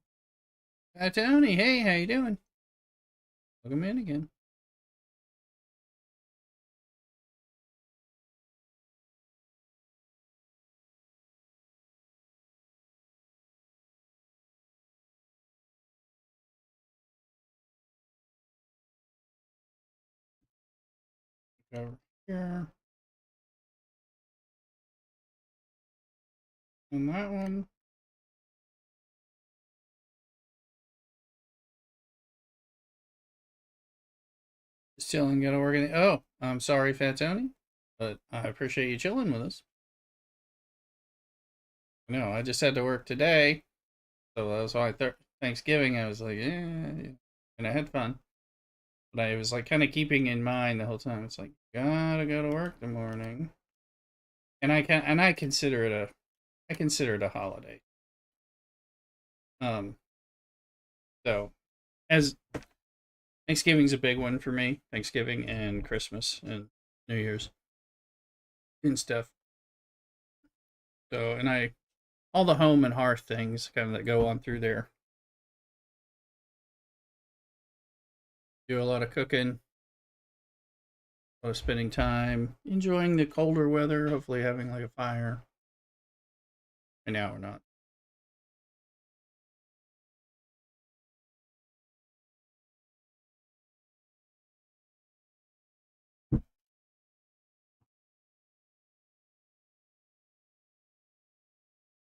Hi Tony, hey, how you doing? Welcome in again. Over here. And that one. Just chilling, gotta work in. Oh, I'm sorry, Fat Tony, but I appreciate you chilling with us. No, I just had to work today, so that was why Thanksgiving I was like, and I had fun. But I was like kind of keeping in mind the whole time. It's like gotta go to work the morning, and I consider it a holiday. Um, so as Thanksgiving's a big one for me. Thanksgiving and Christmas and New Year's and stuff. So and I all the home and hearth things kind of that go on through there. Do a lot of cooking, a lot of spending time, enjoying the colder weather. Hopefully having like a fire. And now we're not.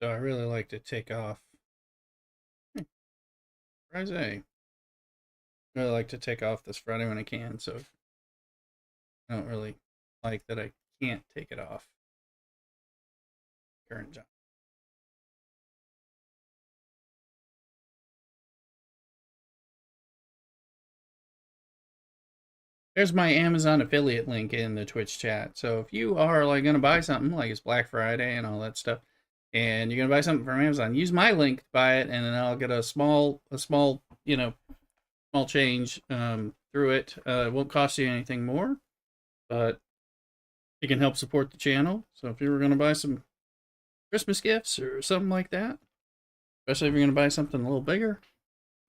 So I really like to take off Surprise A. I really like to take off this Friday when I can, so I don't really like that I can't take it off. Current job. There's my Amazon affiliate link in the Twitch chat. So if you are like gonna buy something, like it's Black Friday and all that stuff, and you're gonna buy something from Amazon, use my link to buy it, and then I'll get a small, small change through it. It won't cost you anything more, but it can help support the channel. So if you were gonna buy some Christmas gifts or something like that, especially if you're gonna buy something a little bigger,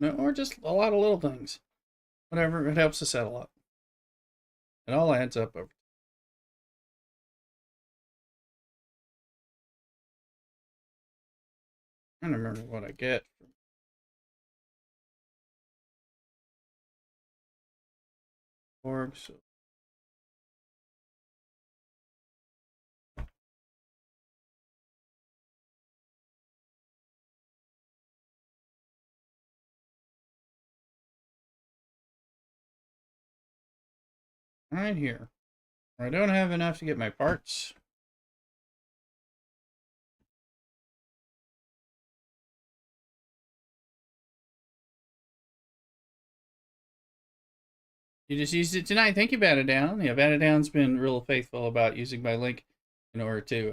or just a lot of little things, whatever, it helps to settle up. It all adds up over. I don't remember what I get from org. So right here, I don't have enough to get my parts. You just used it tonight. Thank you, Batted Down. Yeah, Batted Down's been real faithful about using my link in order to,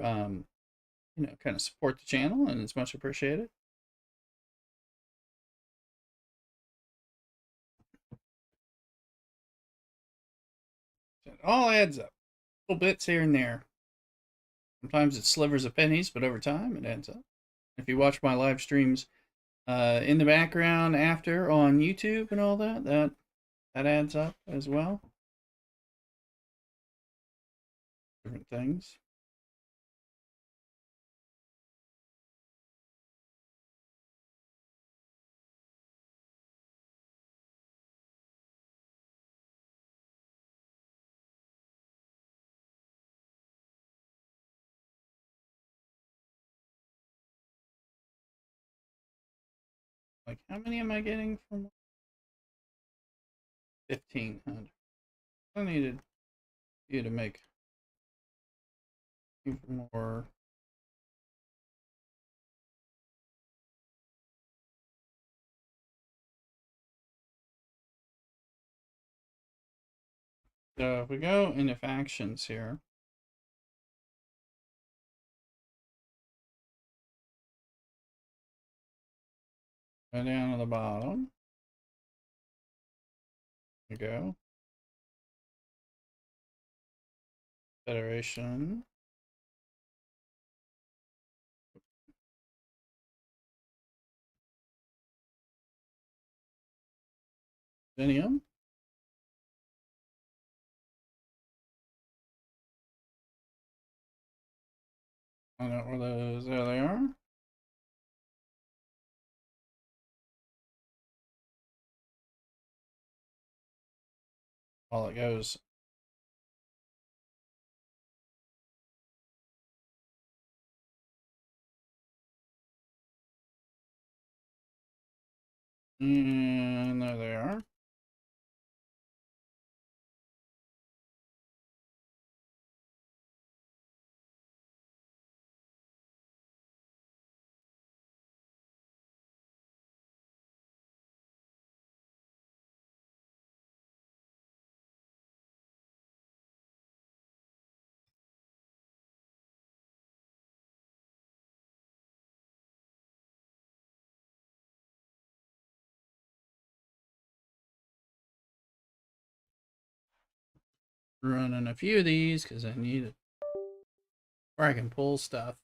kind of support the channel, and it's much appreciated. So it all adds up. Little bits here and there. Sometimes it's slivers of pennies, but over time it adds up. If you watch my live streams in the background after on YouTube and all that, that adds up as well. Different things. Like, how many am I getting from 1,500? I needed you to make even more. So if we go into factions here, go down to the bottom. We go. Federation. Vinium. I don't know where those. There they are. While it goes. And there they are. Running a few of these because I need it where I can pull stuff.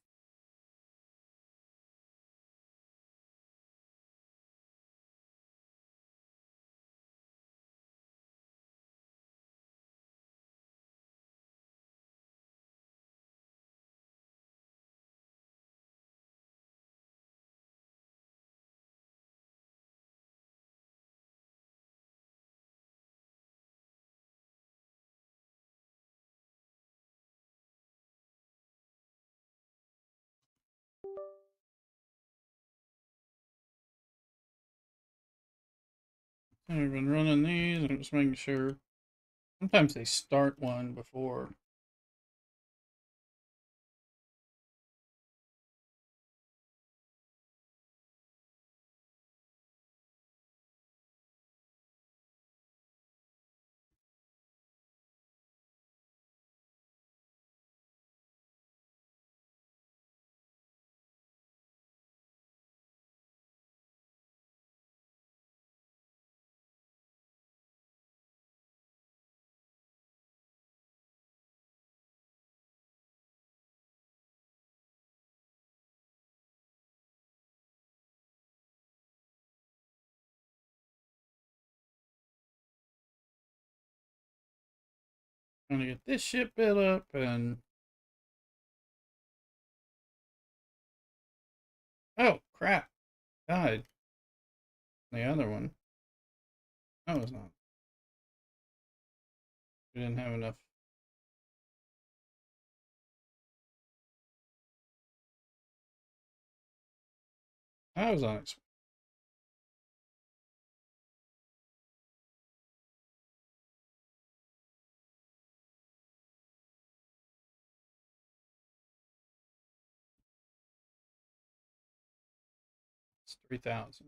I've been running these. I'm just making sure. Sometimes they start one before. Trying to get this ship built up and. Oh, crap. Died. The other one. No, it's not. We didn't have enough. I was on it. It's 3,000.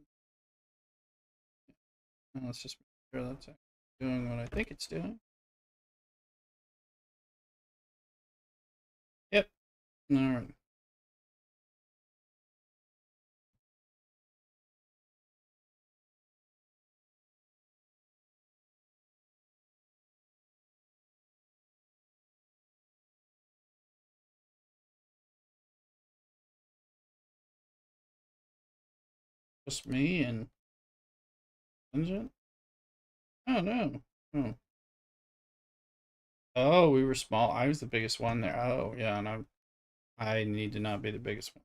Let's just make sure that's doing what I think it's doing. Yep. All right. Just me and Dungeon? Oh, no. Oh. Oh, we were small. I was the biggest one there. Oh, yeah, and I need to not be the biggest one.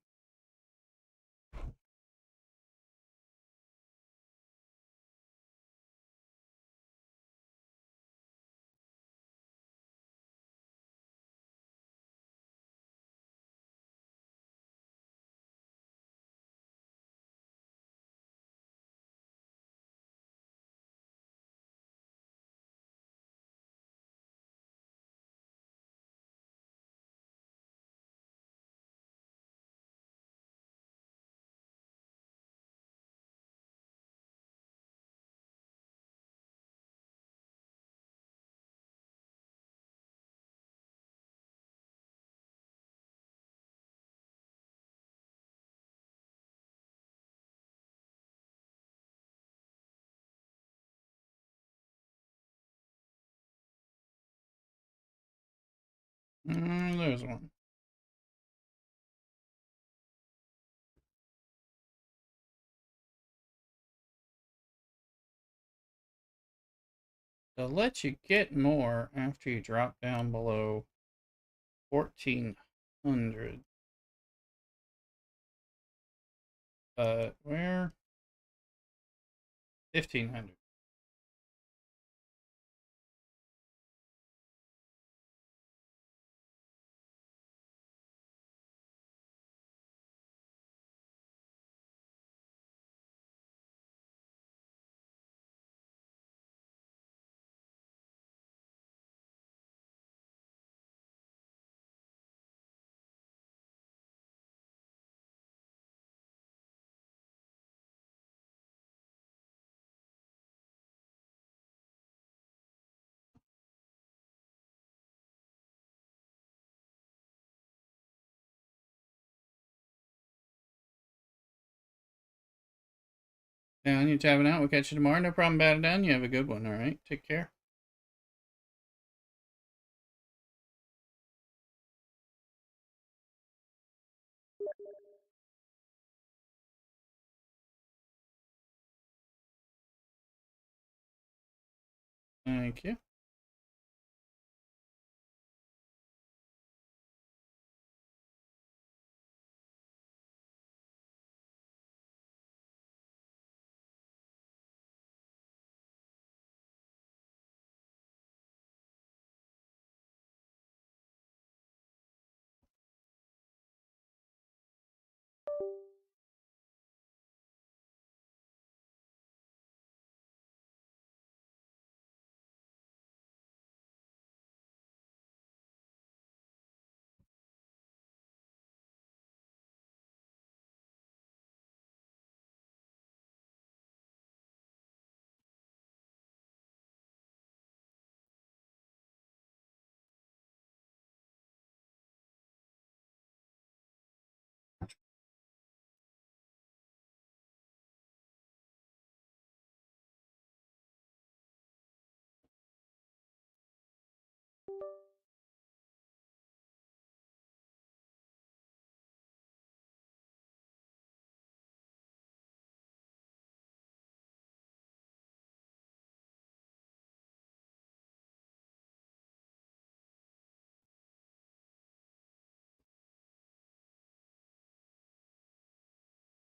There's one. They'll let you get more after you drop down below 1,400. Where? 1,500. Down, you tapping out. We'll catch you tomorrow. No problem about it, down. You have a good one, all right? Take care. Thank you.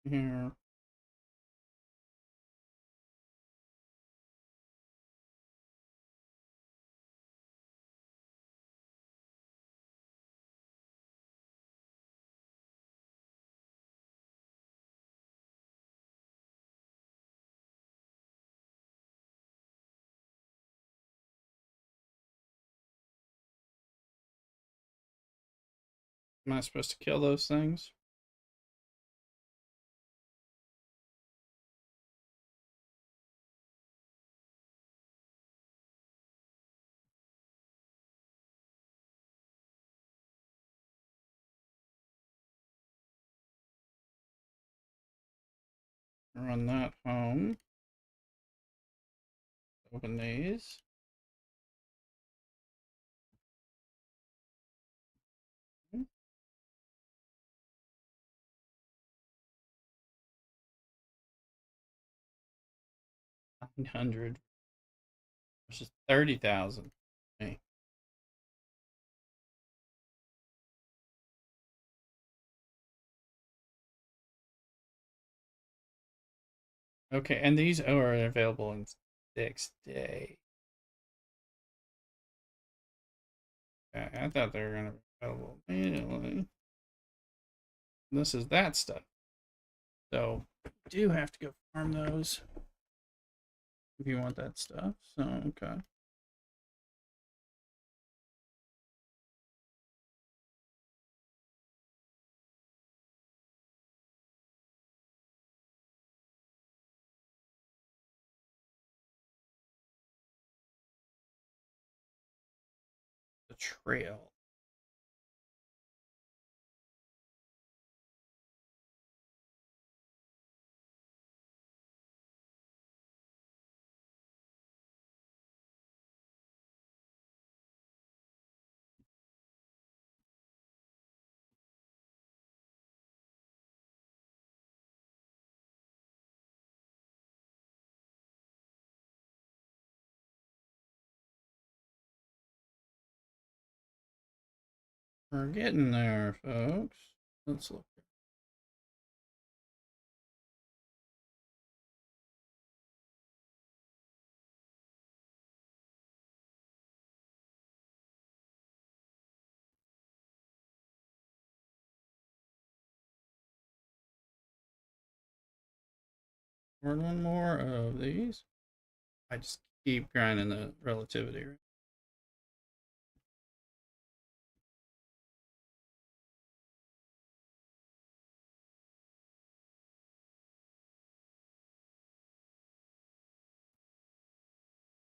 here. Am I supposed to kill those things? Run that home. Open these. Hmm, 900 versus 30,000. Okay. Okay, and these are available in 6 days. Okay, I thought they were going to be available immediately. This is that stuff. So, you do have to go farm those if you want that stuff. So, okay. The trail. We're getting there, folks. Let's look. One more of these. I just keep grinding the relativity.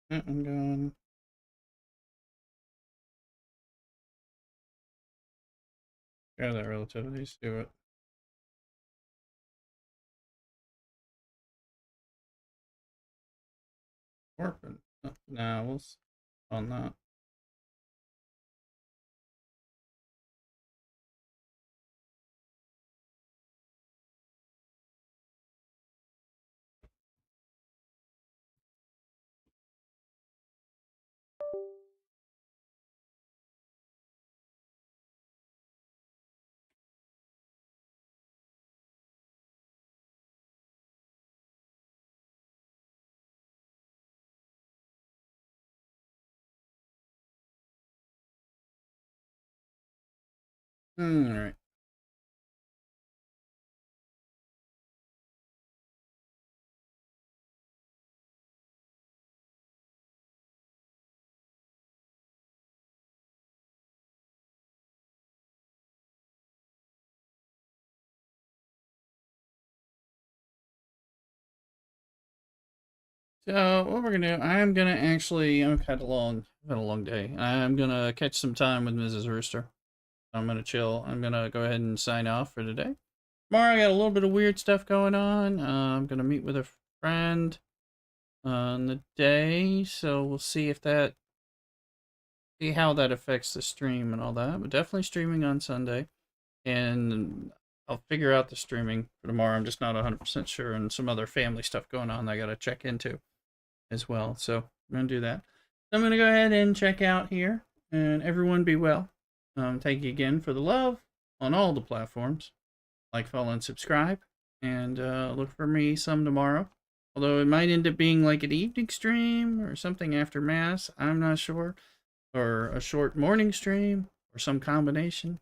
I'm going. Try that relativity. See what. Warping. Now we'll see on that. All right. So what we're gonna do? I'm gonna actually. I've had a long day. I'm gonna catch some time with Mrs. Rooster. I'm gonna chill. I'm gonna go ahead and sign off for today. Tomorrow I got a little bit of weird stuff going on. I'm gonna meet with a friend on the day, so we'll see how that affects the stream and all that. But definitely streaming on Sunday, and I'll figure out the streaming for tomorrow. I'm just not 100% sure, and some other family stuff going on that I gotta check into as well. So I'm gonna do that. So I'm gonna go ahead and check out here, and everyone be well. Thank you again for the love on all the platforms. Like, follow, and subscribe. And look for me some tomorrow. Although it might end up being like an evening stream or something after Mass. I'm not sure. Or a short morning stream or some combination.